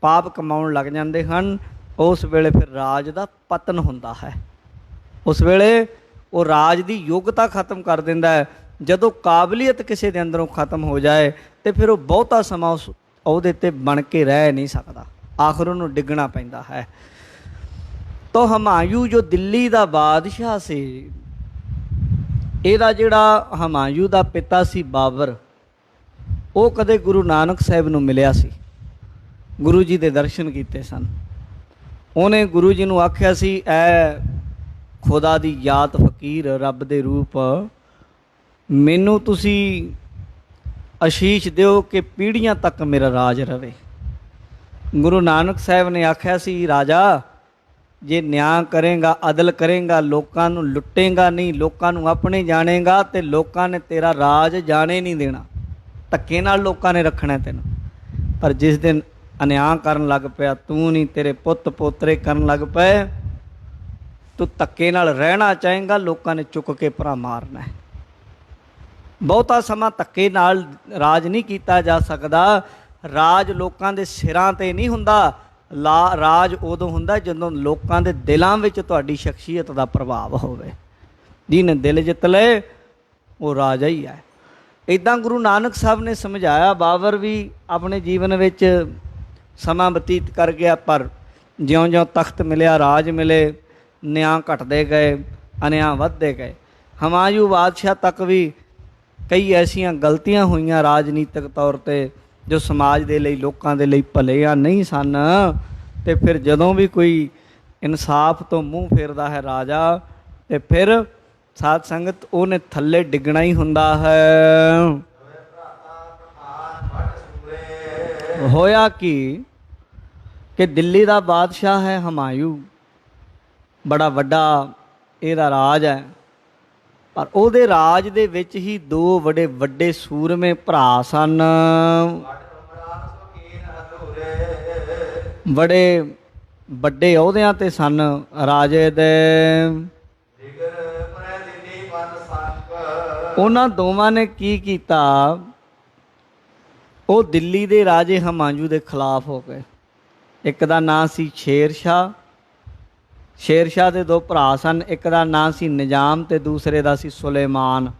ਪਾਪ ਕਮਾਉਣ ਲੱਗ ਜਾਂਦੇ ਹਨ ਉਸ ਵੇਲੇ ਫਿਰ ਰਾਜ ਦਾ ਪਤਨ ਹੁੰਦਾ ਹੈ। ਉਸ ਵੇਲੇ ਉਹ ਰਾਜ ਦੀ ਯੋਗਤਾ ਖਤਮ ਕਰ ਦਿੰਦਾ ਹੈ। ਜਦੋਂ ਕਾਬਲੀਅਤ ਕਿਸੇ ਦੇ ਅੰਦਰੋਂ ਖਤਮ ਹੋ ਜਾਏ ਤੇ ਫਿਰ ਉਹ ਬਹੁਤਾ ਸਮਾਂ ਉਸ ਅਹੁਦੇ 'ਤੇ ਬਣ ਕੇ ਰਹਿ ਨਹੀਂ ਸਕਦਾ, ਆਖਰ ਉਹਨੂੰ ਡਿੱਗਣਾ ਪੈਂਦਾ ਹੈ। ਤਾਂ ਹਮਾਯੂ ਜੋ ਦਿੱਲੀ ਦਾ ਬਾਦਸ਼ਾਹ ਸੀ, ਇਹਦਾ ਜਿਹੜਾ ਹਮਾਯੂ ਦਾ ਪਿਤਾ ਸੀ ਬਾਬਰ, ਉਹ ਕਦੇ ਗੁਰੂ ਨਾਨਕ ਸਾਹਿਬ ਨੂੰ ਮਿਲਿਆ ਸੀ, ਗੁਰੂ ਜੀ ਦੇ ਦਰਸ਼ਨ ਕੀਤੇ ਸਨ। ਉਹਨੇ ਗੁਰੂ ਜੀ ਨੂੰ ਆਖਿਆ ਸੀ, ਐ ਖੁਦਾ ਦੀ ਯਾਦ ਫਕੀਰ ਰੱਬ ਦੇ ਰੂਪ, ਮੈਨੂੰ ਤੁਸੀਂ ਅਸ਼ੀਸ਼ ਦਿਓ ਕਿ ਪੀੜ੍ਹੀਆਂ ਤੱਕ ਮੇਰਾ ਰਾਜ ਰਵੇ। ਗੁਰੂ ਨਾਨਕ ਸਾਹਿਬ ਨੇ ਆਖਿਆ ਸੀ, ਰਾਜਾ ਜੇ ਨਿਆਂ ਕਰੇਗਾ, ਅਦਲ ਕਰੇਗਾ, ਲੋਕਾਂ ਨੂੰ ਲੁੱਟੇਗਾ ਨਹੀਂ, ਲੋਕਾਂ ਨੂੰ ਆਪਣੇ ਜਾਣੇਗਾ ਤੇ ਲੋਕਾਂ ਨੇ ਤੇਰਾ ਰਾਜ ਜਾਣੇ ਨਹੀਂ ਦੇਣਾ। ਧੱਕੇ ਨਾਲ ਲੋਕਾਂ ਨੇ ਰੱਖਣਾ ਤੈਨੂੰ। ਪਰ ਜਿਸ ਦਿਨ ਅਨਿਆਂ ਕਰਨ ਲੱਗ ਪਿਆ, ਤੂੰ ਨਹੀਂ ਤੇਰੇ ਪੁੱਤ ਪੋਤਰੇ ਕਰਨ ਲੱਗ ਪਏ, ਤੂੰ ਧੱਕੇ ਨਾਲ ਰਹਿਣਾ ਚਾਹੇਗਾ, ਲੋਕਾਂ ਨੇ ਚੁੱਕ ਕੇ ਭਰਾ ਮਾਰਨਾ ਹੈ। ਬਹੁਤਾ ਸਮਾਂ ਧੱਕੇ ਨਾਲ ਰਾਜ ਨਹੀਂ ਕੀਤਾ ਜਾ ਸਕਦਾ। ਰਾਜ ਲੋਕਾਂ ਦੇ ਸਿਰਾਂ 'ਤੇ ਨਹੀਂ ਹੁੰਦਾ, ਰਾਜ ਉਦੋਂ ਹੁੰਦਾ ਜਦੋਂ ਲੋਕਾਂ ਦੇ ਦਿਲਾਂ ਵਿੱਚ ਤੁਹਾਡੀ ਸ਼ਖਸੀਅਤ ਦਾ ਪ੍ਰਭਾਵ ਹੋਵੇ। ਜਿਹਨੇ ਦਿਲ ਜਿੱਤ ਲਏ ਉਹ ਰਾਜਾ ਹੀ ਹੈ। ਇੱਦਾਂ ਗੁਰੂ ਨਾਨਕ ਸਾਹਿਬ ਨੇ ਸਮਝਾਇਆ। ਬਾਬਰ ਵੀ ਆਪਣੇ ਜੀਵਨ ਵਿੱਚ ਸਮਾਂ ਬਤੀਤ ਕਰ ਗਿਆ, ਪਰ ਜਿਉਂ-ਜਿਉਂ ਤਖਤ ਮਿਲਿਆ, ਰਾਜ ਮਿਲੇ, ਨਿਆਂ ਘਟਦੇ ਗਏ, ਅਨਿਆਂ ਵੱਧਦੇ ਗਏ। ਹਮਾਯੂ ਬਾਦਸ਼ਾਹ ਤੱਕ ਵੀ ਕਈ ਐਸੀਆਂ ਗਲਤੀਆਂ ਹੋਈਆਂ ਰਾਜਨੀਤਿਕ ਤੌਰ 'ਤੇ ਜੋ ਸਮਾਜ ਦੇ ਲਈ, ਲੋਕਾਂ ਦੇ ਲਈ ਭਲੇ ਨਹੀਂ ਸਨ। ਅਤੇ ਫਿਰ ਜਦੋਂ ਵੀ ਕੋਈ ਇਨਸਾਫ ਤੋਂ ਮੂੰਹ ਫੇਰਦਾ ਹੈ ਰਾਜਾ, ਅਤੇ ਫਿਰ ਸਾਧ ਸੰਗਤ ਉਹਨੇ ਥੱਲੇ ਡਿੱਗਣਾ ਹੀ ਹੁੰਦਾ ਹੈ। ਹੋਇਆ ਕਿ ਦਿੱਲੀ ਦਾ ਬਾਦਸ਼ਾਹ ਹੈ ਹਮਾਯੂ, ਬੜਾ ਵੱਡਾ ਇਹਦਾ ਰਾਜ ਹੈ, ਪਰ ਉਹਦੇ ਰਾਜ ਦੇ ਵਿੱਚ ਹੀ ਦੋ ਬੜੇ ਵੱਡੇ ਸੂਰਮੇ ਭਰਾ ਸਨ, ਬੜੇ ਵੱਡੇ ਅਹੁਦਿਆਂ 'ਤੇ ਸਨ ਰਾਜੇ ਦੇ। ਉਹਨਾਂ ਦੋਵਾਂ ਨੇ ਕੀ ਕੀਤਾ, ਉਹ ਦਿੱਲੀ ਦੇ ਰਾਜੇ ਹਮਾਯੂ ਦੇ ਖਿਲਾਫ ਹੋ ਗਏ। ਇੱਕ ਦਾ ਨਾਂ ਸੀ ਸ਼ੇਰ ਸ਼ਾਹ। ਸ਼ੇਰ ਸ਼ਾਹ ਦੇ ਦੋ ਭਰਾ ਸਨ, ਇੱਕ ਦਾ ਨਾਂ ਸੀ ਨਿਜ਼ਾਮ ਤੇ ਦੂਸਰੇ ਦਾ ਸੀ ਸੁਲੇਮਾਨ।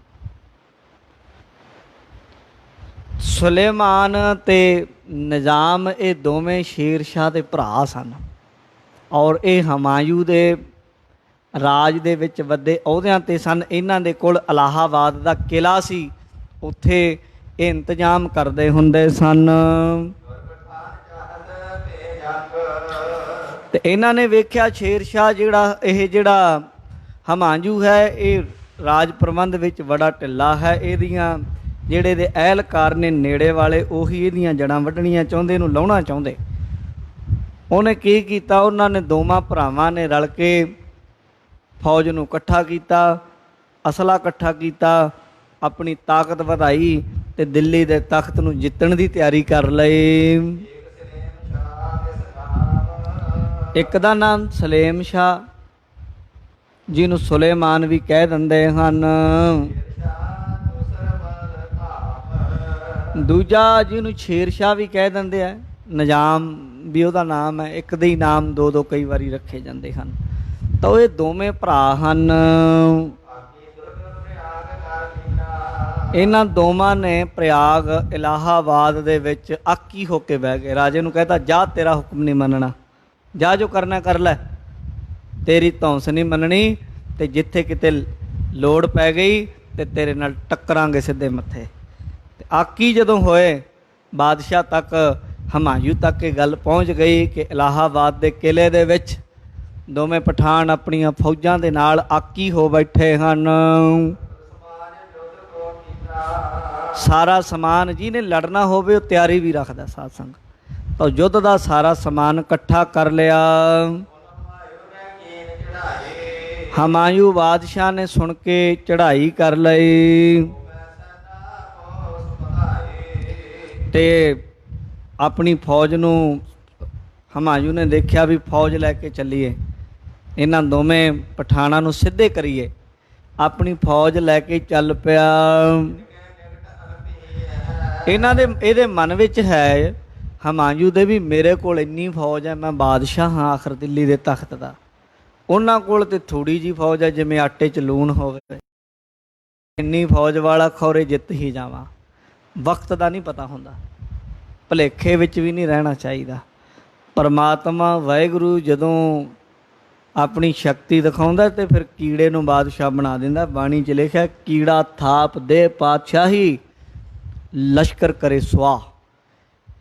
ਸੁਲੇਮਾਨ ਤੇ ਨਿਜ਼ਾਮ ਇਹ ਦੋਵੇਂ ਸ਼ੇਰ ਸ਼ਾਹ ਦੇ ਭਰਾ ਸਨ, ਔਰ ਇਹ ਹਮਾਯੂ ਦੇ ਰਾਜ ਦੇ ਵਿੱਚ ਵੱਡੇ ਅਹੁਦਿਆਂ 'ਤੇ ਸਨ। ਇਹਨਾਂ ਦੇ ਕੋਲ ਇਲਾਹਾਬਾਦ ਦਾ ਕਿਲ੍ਹਾ ਸੀ, ਉੱਥੇ ਇਹ ਇੰਤਜ਼ਾਮ ਕਰਦੇ ਹੁੰਦੇ ਸਨ। ਅਤੇ ਇਹਨਾਂ ਨੇ ਵੇਖਿਆ ਸ਼ੇਰ ਸ਼ਾਹ ਜਿਹੜਾ ਹਮਾਯੂ ਹੈ ਇਹ ਰਾਜ ਪ੍ਰਬੰਧ ਵਿੱਚ ਬੜਾ ਢਿੱਲਾ ਹੈ, ਇਹਦੀਆਂ ਜਿਹੜੇ ਦੇ ਅਹਿਲਕਾਰ ਨੇ ਨੇੜੇ ਵਾਲੇ ਉਹੀ ਇਹਦੀਆਂ ਜੜ੍ਹਾਂ ਵੱਢਣੀਆਂ ਚਾਹੁੰਦੇ, ਇਹਨੂੰ ਲਾਹੁਣਾ ਚਾਹੁੰਦੇ। ਉਹਨੇ ਕੀ ਕੀਤਾ, ਉਹਨਾਂ ਨੇ ਦੋਵਾਂ ਭਰਾਵਾਂ ਨੇ ਰਲ ਕੇ ਫੌਜ ਨੂੰ ਇਕੱਠਾ ਕੀਤਾ, ਅਸਲਾ ਇਕੱਠਾ ਕੀਤਾ, ਆਪਣੀ ਤਾਕਤ ਵਧਾਈ ਅਤੇ ਦਿੱਲੀ ਦੇ ਤਖਤ ਨੂੰ ਜਿੱਤਣ ਦੀ ਤਿਆਰੀ ਕਰ ਲਈ। ਇੱਕ ਦਾ ਨਾਮ ਸਲੇਮ ਸ਼ਾਹ, ਜਿਹਨੂੰ ਸੁਲੇਮਾਨ ਵੀ ਕਹਿ ਦਿੰਦੇ ਹਨ। ਦੂਜਾ ਜਿਹਨੂੰ ਸ਼ੇਰ ਸ਼ਾਹ ਵੀ ਕਹਿ ਦਿੰਦੇ ਆ, ਨਿਜ਼ਾਮ ਵੀ ਉਹਦਾ ਨਾਮ ਹੈ। ਇੱਕ ਦੇ ਹੀ ਨਾਮ ਦੋ ਦੋ ਕਈ ਵਾਰੀ ਰੱਖੇ ਜਾਂਦੇ ਹਨ। ਤਾਂ ਇਹ ਦੋਵੇਂ ਭਰਾ ਹਨ। ਇਹਨਾਂ ਦੋਵਾਂ ਨੇ ਪ੍ਰਯਾਗ ਇਲਾਹਾਬਾਦ ਦੇ ਵਿੱਚ ਆਕੀ ਹੋ ਕੇ ਬਹਿ ਗਏ। ਰਾਜੇ ਨੂੰ ਕਹਿਤਾ, ਜਾ ਤੇਰਾ ਹੁਕਮ ਨਹੀਂ ਮੰਨਣਾ, ਜਾ ਜੋ ਕਰਨਾ ਕਰ ਲੈ, ਤੇਰੀ ਧੌਂਸ ਨਹੀਂ ਮੰਨਣੀ, ਅਤੇ ਜਿੱਥੇ ਕਿਤੇ ਲੋੜ ਪੈ ਗਈ ਤੇ ਤੇਰੇ ਨਾਲ ਟੱਕਰਾਂਗੇ ਸਿੱਧੇ ਮੱਥੇ। ਅਤੇ ਆਕੀ ਜਦੋਂ ਹੋਏ, ਬਾਦਸ਼ਾਹ ਤੱਕ ਹਮਾਯੂ ਤੱਕ ਇਹ ਗੱਲ ਪਹੁੰਚ ਗਈ ਕਿ ਇਲਾਹਾਬਾਦ ਦੇ ਕਿਲ੍ਹੇ ਦੇ ਵਿੱਚ ਦੋਵੇਂ ਪਠਾਨ ਆਪਣੀਆਂ ਫੌਜਾਂ ਦੇ ਨਾਲ ਆਕੀ ਹੋ ਬੈਠੇ ਹਨ। ਸਮਾਜ ਜੁਦ ਕੋ ਕੀਤਾ ਸਾਰਾ ਸਮਾਨ ਜਿਹਨੇ ਲੜਨਾ ਹੋਵੇ ਉਹ ਤਿਆਰੀ ਵੀ ਰੱਖਦਾ ਸਾਧ ਸੰਗ। ਤਾਂ ਯੁੱਧ ਦਾ ਸਾਰਾ ਸਮਾਨ ਇਕੱਠਾ ਕਰ ਲਿਆ। ਹਮਾਯੂ ਨੇ ਕੀਨ ਚੜਾਈ ਹਮਾਯੂ ਬਾਦਸ਼ਾਹ ਨੇ ਸੁਣ ਕੇ ਚੜ੍ਹਾਈ ਕਰ ਲਈ ਸੈਨਾ ਕੋ ਸੁਭਾਈ ਤੇ ਆਪਣੀ ਫੌਜ ਨੂੰ ਹਮਾਯੂ ਨੇ ਦੇਖਿਆ ਵੀ ਫੌਜ ਲੈ ਕੇ ਚੱਲੀਏ, ਇਹਨਾਂ ਦੋਵੇਂ ਪਠਾਣਾਂ ਨੂੰ ਸਿੱਧੇ ਕਰੀਏ। ਆਪਣੀ ਫੌਜ ਲੈ ਕੇ ਚੱਲ ਪਿਆ। ਇਹਦੇ ਮਨ ਵਿੱਚ ਹੈ ਹਮਾਯੂ ਦੇ ਵੀ ਮੇਰੇ ਕੋਲ ਇੰਨੀ ਫੌਜ ਹੈ, ਮੈਂ ਬਾਦਸ਼ਾਹ ਹਾਂ ਆਖਰ ਦਿੱਲੀ ਦੇ ਤਖਤ ਦਾ। ਉਹਨਾਂ ਕੋਲ ਤੇ ਥੋੜੀ ਜੀ ਫੌਜ ਹੈ ਜਿਵੇਂ ਆਟੇ 'ਚ ਲੂਣ ਹੋਵੇ। ਇੰਨੀ ਫੌਜ ਵਾਲਾ ਖੌਰੇ ਜਿੱਤ ਹੀ ਜਾਵਾਂ। ਵਕਤ ਦਾ ਨਹੀਂ ਪਤਾ ਹੁੰਦਾ, ਭੁਲੇਖੇ ਵਿੱਚ ਵੀ ਨਹੀਂ ਰਹਿਣਾ ਚਾਹੀਦਾ। ਪਰਮਾਤਮਾ ਵਾਹਿਗੁਰੂ ਜਦੋਂ ਆਪਣੀ ਸ਼ਕਤੀ ਦਿਖਾਉਂਦਾ ਤੇ ਫਿਰ ਕੀੜੇ ਨੂੰ ਬਾਦਸ਼ਾਹ ਬਣਾ ਦਿੰਦਾ। ਬਾਣੀ 'ਚ ਲਿਖਿਆ ਕੀੜਾ ਥਾਪ ਦੇ ਪਾਤਸ਼ਾਹੀ ਲਸ਼ਕਰ ਕਰੇ ਸੁਆਹ।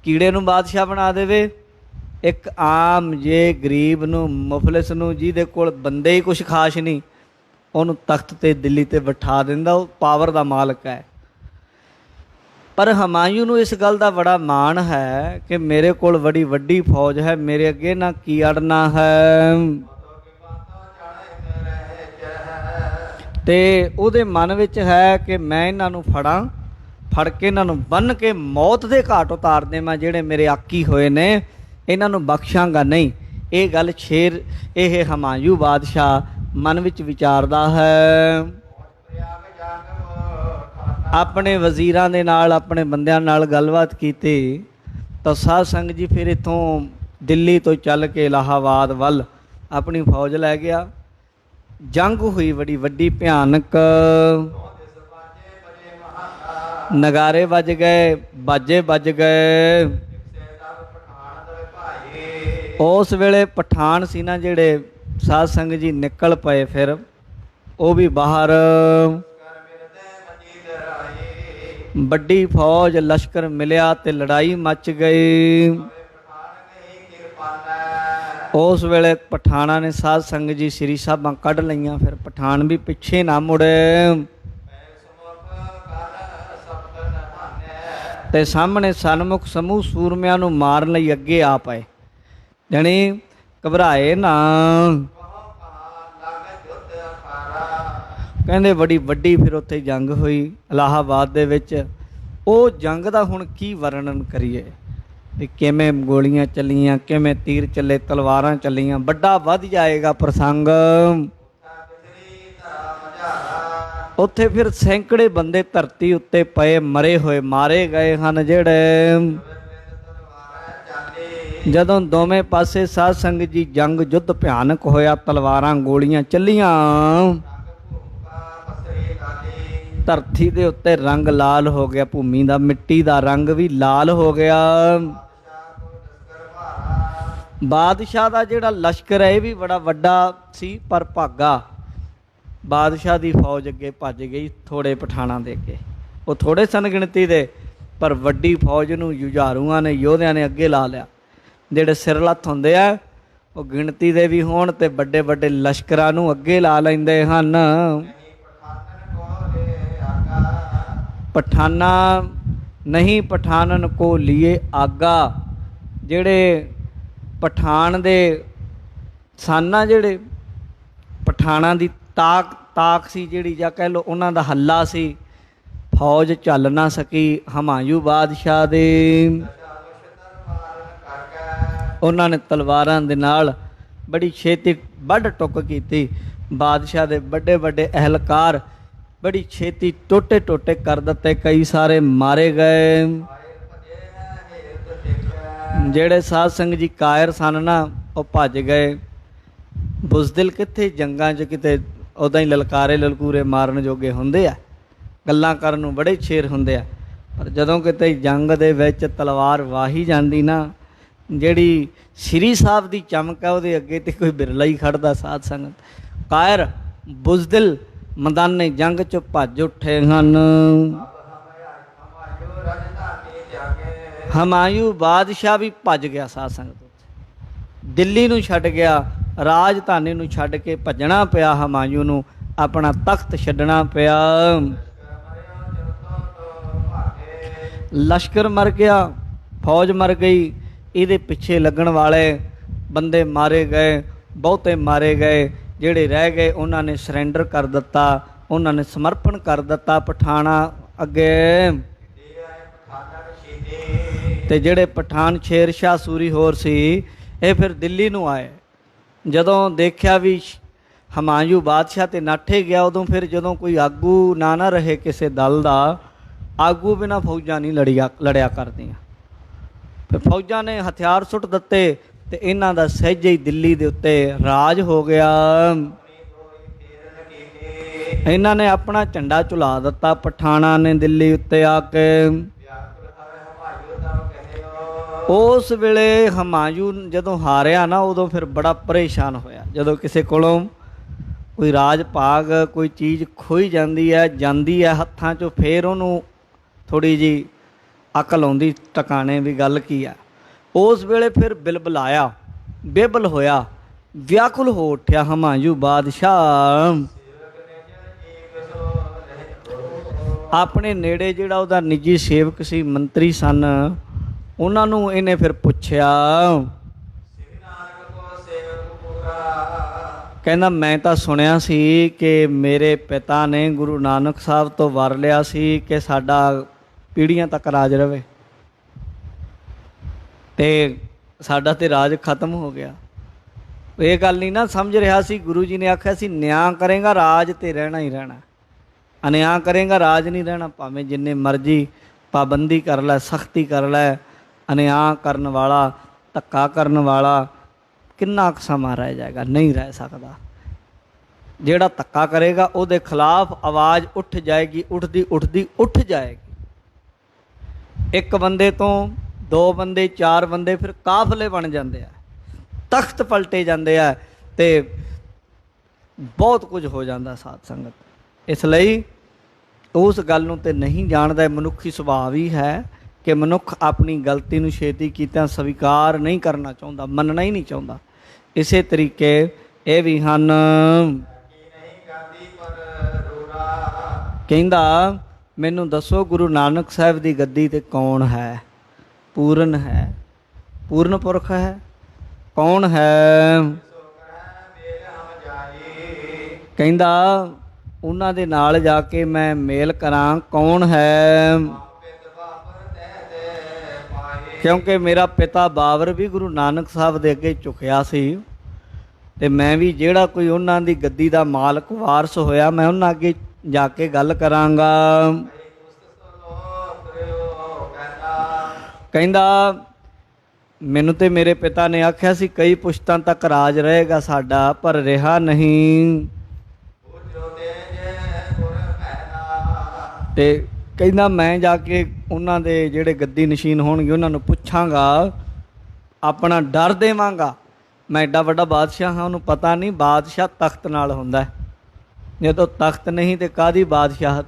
ਕੀੜੇ ਨੂੰ ਬਾਦਸ਼ਾਹ ਬਣਾ ਦੇਵੇ, ਇੱਕ ਆਮ ਜੇ ਗਰੀਬ ਨੂੰ ਮੁਫਲਿਸ ਨੂੰ ਜਿਹਦੇ ਕੋਲ ਬੰਦੇ ਹੀ ਕੁਛ ਖਾਸ ਨਹੀਂ ਉਹਨੂੰ ਤਖਤ ਤੇ ਦਿੱਲੀ ਤੇ ਬਿਠਾ ਦਿੰਦਾ। ਉਹ ਪਾਵਰ ਦਾ ਮਾਲਕ ਹੈ। ਪਰ ਹਮਾਯੂ ਨੂੰ ਇਸ ਗੱਲ ਦਾ ਬੜਾ ਮਾਣ ਹੈ ਕਿ ਮੇਰੇ ਕੋਲ ਬੜੀ ਵੱਡੀ ਫੌਜ ਹੈ, ਮੇਰੇ ਅੱਗੇ ਨਾ ਕੀ ਅੜਨਾ ਹੈ। ਤੇ ਉਹਦੇ ਮਨ ਵਿੱਚ ਹੈ ਕਿ ਮੈਂ ਇਹਨਾਂ ਨੂੰ ਫੜਾਂ, ਫੜ ਕੇ ਇਹਨਾਂ ਨੂੰ ਬੰਨ੍ਹ ਕੇ ਮੌਤ ਦੇ ਘਾਟ ਉਤਾਰ ਦੇਵਾਂ। ਜਿਹੜੇ ਮੇਰੇ ਆਕੀ ਹੋਏ ਨੇ ਇਹਨਾਂ ਨੂੰ ਬਖਸ਼ਾਂਗਾ ਨਹੀਂ। ਇਹ ਗੱਲ ਸ਼ੇਰ ਇਹ ਹਮਾਯੂ ਬਾਦਸ਼ਾਹ ਮਨ ਵਿੱਚ ਵਿਚਾਰਦਾ ਹੈ। ਆਪਣੇ ਵਜ਼ੀਰਾਂ ਦੇ ਨਾਲ ਆਪਣੇ ਬੰਦਿਆਂ ਨਾਲ ਗੱਲਬਾਤ ਕੀਤੀ ਤਾਂ ਸਾਧ ਸੰਗਤ ਜੀ ਫਿਰ ਇੱਥੋਂ ਦਿੱਲੀ ਤੋਂ ਚੱਲ ਕੇ ਇਲਾਹਾਬਾਦ ਵੱਲ ਆਪਣੀ ਫੌਜ ਲੈ ਗਿਆ। ਜੰਗ ਹੋਈ ਬੜੀ ਵੱਡੀ ਭਿਆਨਕ। ਨਗਾਰੇ ਵੱਜ ਗਏ, ਬਾਜੇ ਵੱਜ ਗਏ। ਉਸ ਵੇਲੇ ਪਠਾਨ ਸੀ ਨਾ ਜਿਹੜੇ ਸਾਧ ਸੰਗਤ ਜੀ ਨਿਕਲ ਪਏ। ਫਿਰ ਉਹ ਵੀ ਬਾਹਰ ਵੱਡੀ ਫੌਜ ਲਸ਼ਕਰ ਮਿਲਿਆ ਤੇ ਲੜਾਈ ਮੱਚ ਗਈ। ਉਸ ਵੇਲੇ ਪਠਾਣਾਂ ਨੇ ਸਾਧ ਸੰਗਤ ਜੀ ਸ੍ਰੀ ਸਾਹਿਬਾਂ ਕੱਢ ਲਈਆਂ। ਫਿਰ ਪਠਾਨ ਵੀ ਪਿੱਛੇ ਨਾ ਮੁੜੇ ਤੇ ਸਾਹਮਣੇ ਸਨਮੁਖ ਸਮੂਹ ਸੂਰਮਿਆਂ ਨੂੰ ਮਾਰਨ ਲਈ ਅੱਗੇ ਆ ਪਏ। ਜਾਣੀ ਘਬਰਾਏ ਨਾ। ਕਹਿੰਦੇ ਬੜੀ ਵੱਡੀ ਫਿਰ ਉੱਥੇ ਜੰਗ ਹੋਈ ਇਲਾਹਾਬਾਦ ਦੇ ਵਿੱਚ। ਉਹ ਜੰਗ ਦਾ ਹੁਣ ਕੀ ਵਰਣਨ ਕਰੀਏ ਵੀ ਕਿਵੇਂ ਗੋਲੀਆਂ ਚੱਲੀਆਂ, ਕਿਵੇਂ ਤੀਰ ਚੱਲੇ, ਤਲਵਾਰਾਂ ਚੱਲੀਆਂ। ਵੱਡਾ ਵੱਧ ਜਾਏਗਾ ਪ੍ਰਸੰਗ। ਉੱਥੇ ਫਿਰ ਸੈਂਕੜੇ ਬੰਦੇ ਧਰਤੀ ਉੱਤੇ ਪਏ, ਮਰੇ ਹੋਏ ਮਾਰੇ ਗਏ ਹਨ। ਜਿਹੜੇ ਜਦੋਂ ਦੋਵੇਂ ਪਾਸੇ ਸਾਧ ਸੰਗਤ ਜੀ ਜੰਗ ਯੁੱਧ ਭਿਆਨਕ ਹੋਇਆ, ਤਲਵਾਰਾਂ ਗੋਲੀਆਂ ਚੱਲੀਆਂ, ਧਰਤੀ ਦੇ ਉੱਤੇ ਰੰਗ ਲਾਲ ਹੋ ਗਿਆ। ਭੂਮੀ ਦਾ ਮਿੱਟੀ ਦਾ ਰੰਗ ਵੀ ਲਾਲ ਹੋ ਗਿਆ। ਬਾਦਸ਼ਾਹ ਦਾ ਜਿਹੜਾ ਲਸ਼ਕਰ ਹੈ ਇਹ ਵੀ ਬੜਾ ਵੱਡਾ ਸੀ, ਪਰ ਭਾਗਾ ਬਾਦਸ਼ਾਹ ਦੀ ਫੌਜ ਅੱਗੇ ਭੱਜ ਗਈ ਥੋੜੇ ਪਠਾਣਾਂ ਦੇ ਅੱਗੇ। ਉਹ ਥੋੜੇ ਸਨ ਗਿਣਤੀ ਦੇ, ਪਰ ਵੱਡੀ ਫੌਜ ਨੂੰ ਜੁਝਾਰੂਆਂ ਨੇ, ਯੋਧਿਆਂ ਨੇ ਅੱਗੇ ਲਾ ਲਿਆ। ਜਿਹੜੇ ਸਿਰਲੱਥ ਹੁੰਦੇ ਆ ਉਹ ਗਿਣਤੀ ਦੇ ਵੀ ਹੋਣ ਤੇ ਵੱਡੇ ਵੱਡੇ ਲਸ਼ਕਰਾਂ ਨੂੰ ਅੱਗੇ ਲਾ ਲੈਂਦੇ ਹਨ। ਪਠਾਨਾ ਨਹੀਂ ਪਠਾਨਨ ਕੋ ਲੀਏ ਆਗਾ। ਜਿਹੜੇ ਪਠਾਨ ਦੇ ਸਾਨਾ, ਜਿਹੜੇ ਪਠਾਣਾਂ ਦੀ ਤਾਕ ਸੀ ਜਿਹੜੀ, ਜਾਂ ਕਹਿ ਲਓ ਉਹਨਾਂ ਦਾ ਹੱਲਾ ਸੀ, ਫੌਜ ਚੱਲ ਨਾ ਸਕੀ ਹਮਾਯੂ ਬਾਦਸ਼ਾਹ ਦੇ। ਉਹਨਾਂ ਨੇ ਤਲਵਾਰਾਂ ਦੇ ਨਾਲ ਬੜੀ ਛੇਤੀ ਵੱਢ ਟੁੱਕ ਕੀਤੀ। ਬਾਦਸ਼ਾਹ ਦੇ ਵੱਡੇ ਵੱਡੇ ਅਹਿਲਕਾਰ ਬੜੀ ਛੇਤੀ ਟੋਟੇ ਟੋਟੇ ਕਰ ਦਿੱਤੇ, ਕਈ ਸਾਰੇ ਮਾਰੇ ਗਏ। ਜਿਹੜੇ ਸਾਧ ਸੰਗਤ ਜੀ ਕਾਇਰ ਸਨ ਨਾ ਉਹ ਭੱਜ ਗਏ। ਬੁਜ਼ਦਿਲ ਕਿੱਥੇ ਜੰਗਾਂ 'ਚ ਕਿਤੇ ਉੱਦਾਂ ਹੀ ਲਲਕਾਰੇ ਲਲਕੂਰੇ ਮਾਰਨ ਜੋਗੇ ਹੁੰਦੇ ਆ, ਗੱਲਾਂ ਕਰਨ ਨੂੰ ਬੜੇ ਸ਼ੇਰ ਹੁੰਦੇ ਆ, ਪਰ ਜਦੋਂ ਕਿਤੇ ਜੰਗ ਦੇ ਵਿੱਚ ਤਲਵਾਰ ਵਾਹੀ ਜਾਂਦੀ ਨਾ, ਜਿਹੜੀ ਸ਼੍ਰੀ ਸਾਹਿਬ ਦੀ ਚਮਕ ਹੈ ਉਹਦੇ ਅੱਗੇ ਤੇ ਕੋਈ ਬਿਰਲਾ ਹੀ ਖੜਦਾ। ਸਾਧ ਸੰਗਤ ਕਾਇਰ ਬੁਜ਼ਦਿਲ ਮੈਦਾਨੇ ਜੰਗ 'ਚ ਭੱਜ ਉੱਠੇ ਹਨ। ਹਮਾਯੂ ਬਾਦਸ਼ਾਹ ਵੀ ਭੱਜ ਗਿਆ। ਸਾਧ ਸੰਗਤ ਦਿੱਲੀ ਨੂੰ ਛੱਡ ਗਿਆ, ਰਾਜਧਾਨੀ ਨੂੰ ਛੱਡ ਕੇ ਭੱਜਣਾ ਪਿਆ ਹਮਾਯੂ ਨੂੰ, ਆਪਣਾ ਤਖਤ ਛੱਡਣਾ ਪਿਆ। ਲਸ਼ਕਰ ਮਰ ਗਿਆ, ਫੌਜ ਮਰ ਗਈ, ਇਹਦੇ ਪਿੱਛੇ ਲੱਗਣ ਵਾਲੇ ਬੰਦੇ ਮਾਰੇ ਗਏ, ਬਹੁਤੇ ਮਾਰੇ ਗਏ। ਜਿਹੜੇ ਰਹਿ ਗਏ ਉਹਨਾਂ ਨੇ ਸਰੈਂਡਰ ਕਰ ਦਿੱਤਾ, ਉਹਨਾਂ ਨੇ ਸਮਰਪਣ ਕਰ ਦਿੱਤਾ ਪਠਾਣਾ ਅੱਗੇ। ਤੇ ਜਿਹੜੇ ਪਠਾਨ ਸ਼ੇਰ ਸ਼ਾਹ ਸੂਰੀ ਹੋਰ ਸੀ, ਇਹ ਫਿਰ ਦਿੱਲੀ ਨੂੰ ਆਏ। ਜਦੋਂ ਦੇਖਿਆ ਵੀ ਹਮਾਯੂ ਬਾਦਸ਼ਾਹ ਤੇ ਨਾਠੇ ਗਿਆ, ਉਦੋਂ ਫਿਰ ਜਦੋਂ ਕੋਈ ਆਗੂ ਨਾ ਰਹੇ ਕਿਸੇ ਦਲ ਦਾ, ਆਗੂ ਬਿਨਾਂ ਫੌਜਾਂ ਨਹੀਂ ਲੜਿਆ ਕਰਦੀਆਂ। ਫਿਰ ਫੌਜਾਂ ਨੇ ਹਥਿਆਰ ਸੁੱਟ ਦਿੱਤੇ ਤੇ ਇਹਨਾਂ ਦਾ ਸਹਿਜੇ ਹੀ ਦਿੱਲੀ ਦੇ ਉੱਤੇ ਰਾਜ ਹੋ ਗਿਆ। ਇਹਨਾਂ ਨੇ ਆਪਣਾ ਝੰਡਾ ਝੁਲਾ ਦਿੱਤਾ ਪਠਾਣਾ ਨੇ ਦਿੱਲੀ ਉੱਤੇ ਆ ਕੇ। ਉਸ ਵੇਲੇ ਹਮਾਯੂ ਜਦੋਂ ਹਾਰਿਆ ਨਾ, ਉਦੋਂ ਫਿਰ ਬੜਾ ਪਰੇਸ਼ਾਨ ਹੋਇਆ। ਜਦੋਂ ਕਿਸੇ ਕੋਲੋਂ ਕੋਈ ਰਾਜ ਭਾਗ, ਕੋਈ ਚੀਜ਼ ਖੋਈ ਜਾਂਦੀ ਹੈ ਹੱਥਾਂ 'ਚੋਂ, ਫਿਰ ਉਹਨੂੰ ਥੋੜ੍ਹੀ ਜਿਹੀ ਅਕਲ ਆਉਂਦੀ ਟਿਕਾਣੇ ਵੀ ਗੱਲ ਕੀ ਆ। ਉਸ ਵੇਲੇ ਫਿਰ ਬਿਲਬਲਾਇਆ, ਬੇਬਲ ਹੋਇਆ, ਵਿਆਕੁਲ ਹੋ ਉੱਠਿਆ ਹਮਾਯੂ ਬਾਦਸ਼ਾਹ। ਆਪਣੇ ਨੇੜੇ ਜਿਹੜਾ ਉਹਦਾ ਨਿੱਜੀ ਸੇਵਕ ਸੀ, ਮੰਤਰੀ ਸਨ, ਉਹਨਾਂ ਨੂੰ ਇਹਨੇ ਫਿਰ ਪੁੱਛਿਆ, ਕਹਿੰਦਾ ਮੈਂ ਤਾਂ ਸੁਣਿਆ ਸੀ ਕਿ ਮੇਰੇ ਪਿਤਾ ਨੇ ਗੁਰੂ ਨਾਨਕ ਸਾਹਿਬ ਤੋਂ ਵਰ ਲਿਆ ਸੀ ਕਿ ਸਾਡਾ ਪੀੜ੍ਹੀਆਂ ਤੱਕ ਰਾਜ ਰਵੇ, ਤੇ ਸਾਡਾ ਤੇ ਰਾਜ ਖਤਮ ਹੋ ਗਿਆ। ਇਹ ਗੱਲ ਨਹੀਂ ਨਾ ਸਮਝ ਰਿਹਾ ਸੀ। ਗੁਰੂ ਜੀ ਨੇ ਆਖਿਆ ਸੀ ਨਿਆਂ ਕਰੇਗਾ ਰਾਜ ਤੇ ਰਹਿਣਾ ਹੀ ਰਹਿਣਾ, ਅਨਿਆਂ ਕਰੇਗਾ ਰਾਜ ਨਹੀਂ ਰਹਿਣਾ। ਭਾਵੇਂ ਜਿੰਨੇ ਮਰਜ਼ੀ ਪਾਬੰਦੀ ਕਰ ਲੈ, ਸਖਤੀ ਕਰ ਲੈ, ਅਨਿਆਂ ਕਰਨ ਵਾਲਾ, ਧੱਕਾ ਕਰਨ ਵਾਲਾ ਕਿੰਨਾ ਕੁ ਸਮਾਂ ਰਹਿ ਜਾਏਗਾ? ਨਹੀਂ ਰਹਿ ਸਕਦਾ। ਜਿਹੜਾ ਧੱਕਾ ਕਰੇਗਾ ਉਹਦੇ ਖਿਲਾਫ ਆਵਾਜ਼ ਉੱਠ ਜਾਏਗੀ, ਉੱਠਦੀ ਉੱਠਦੀ ਉੱਠ ਜਾਏਗੀ। ਇੱਕ ਬੰਦੇ ਤੋਂ 2 ਬੰਦੇ, 4 ਬੰਦੇ, ਫਿਰ ਕਾਫਲੇ ਬਣ ਜਾਂਦੇ ਆ, ਤਖਤ ਪਲਟੇ ਜਾਂਦੇ ਆ, ਤੇ ਬਹੁਤ ਕੁਝ ਹੋ ਜਾਂਦਾ ਸਾਧ ਸੰਗਤ। ਇਸ ਲਈ ਉਸ ਗੱਲ ਨੂੰ ਤੇ ਨਹੀਂ ਜਾਣਦਾ। ਮਨੁੱਖੀ ਸੁਭਾਅ ਹੀ ਹੈ ਕਿ ਮਨੁੱਖ ਆਪਣੀ ਗਲਤੀ ਨੂੰ ਛੇਤੀ ਕੀਤਿਆਂ ਸਵੀਕਾਰ ਨਹੀਂ ਕਰਨਾ ਚਾਹੁੰਦਾ, ਮੰਨਣਾ ਹੀ ਨਹੀਂ ਚਾਹੁੰਦਾ। ਇਸੇ ਤਰੀਕੇ ਇਹ ਵੀ ਹਨ। ਕਹਿੰਦਾ ਮੈਨੂੰ ਦੱਸੋ ਗੁਰੂ ਨਾਨਕ ਸਾਹਿਬ ਦੀ ਗੱਦੀ ਤੇ ਕੌਣ ਹੈ? ਪੂਰਨ ਹੈ, ਪੂਰਨ ਪੁਰਖ ਹੈ, ਕੌਣ ਹੈ? ਕਹਿੰਦਾ ਉਹਨਾਂ ਦੇ ਨਾਲ ਜਾ ਕੇ ਮੈਂ ਮੇਲ ਕਰਾਂ, ਕੌਣ ਹੈ? ਕਿਉਂਕਿ ਮੇਰਾ ਪਿਤਾ ਬਾਬਰ ਵੀ ਗੁਰੂ ਨਾਨਕ ਸਾਹਿਬ ਦੇ ਅੱਗੇ ਝੁਕਿਆ ਸੀ, ਤੇ ਮੈਂ ਵੀ ਜਿਹੜਾ ਕੋਈ ਉਹਨਾਂ ਦੀ ਗੱਦੀ ਦਾ ਮਾਲਕ ਵਾਰਸ ਹੋਇਆ, ਮੈਂ ਉਹਨਾਂ ਅੱਗੇ ਜਾ ਕੇ ਗੱਲ ਕਰਾਂਗਾ। ਕਹਿੰਦਾ ਮੈਨੂੰ ਤੇ ਮੇਰੇ ਪਿਤਾ ਨੇ ਆਖਿਆ ਸੀ ਕਈ ਪੁਸ਼ਤਾਂ ਤੱਕ ਰਾਜ ਰਹੇਗਾ ਸਾਡਾ, ਪਰ ਰਿਹਾ ਨਹੀਂ। ਤੇ ਕਹਿੰਦਾ ਮੈਂ ਜਾ ਕੇ ਉਹਨਾਂ ਦੇ ਜਿਹੜੇ ਗੱਦੀ ਨਸ਼ੀਨ ਹੋਣਗੇ ਉਹਨਾਂ ਨੂੰ ਪੁੱਛਾਂਗਾ, ਆਪਣਾ ਡਰ ਦੇਵਾਂਗਾ। ਮੈਂ ਐਡਾ ਵੱਡਾ ਬਾਦਸ਼ਾਹ ਹਾਂ, ਉਹਨੂੰ ਪਤਾ ਨਹੀਂ ਬਾਦਸ਼ਾਹ ਤਖਤ ਨਾਲ ਹੁੰਦਾ। ਜਦੋਂ ਤਖਤ ਨਹੀਂ ਤੇ ਕਾਹਦੀ ਬਾਦਸ਼ਾਹਤ?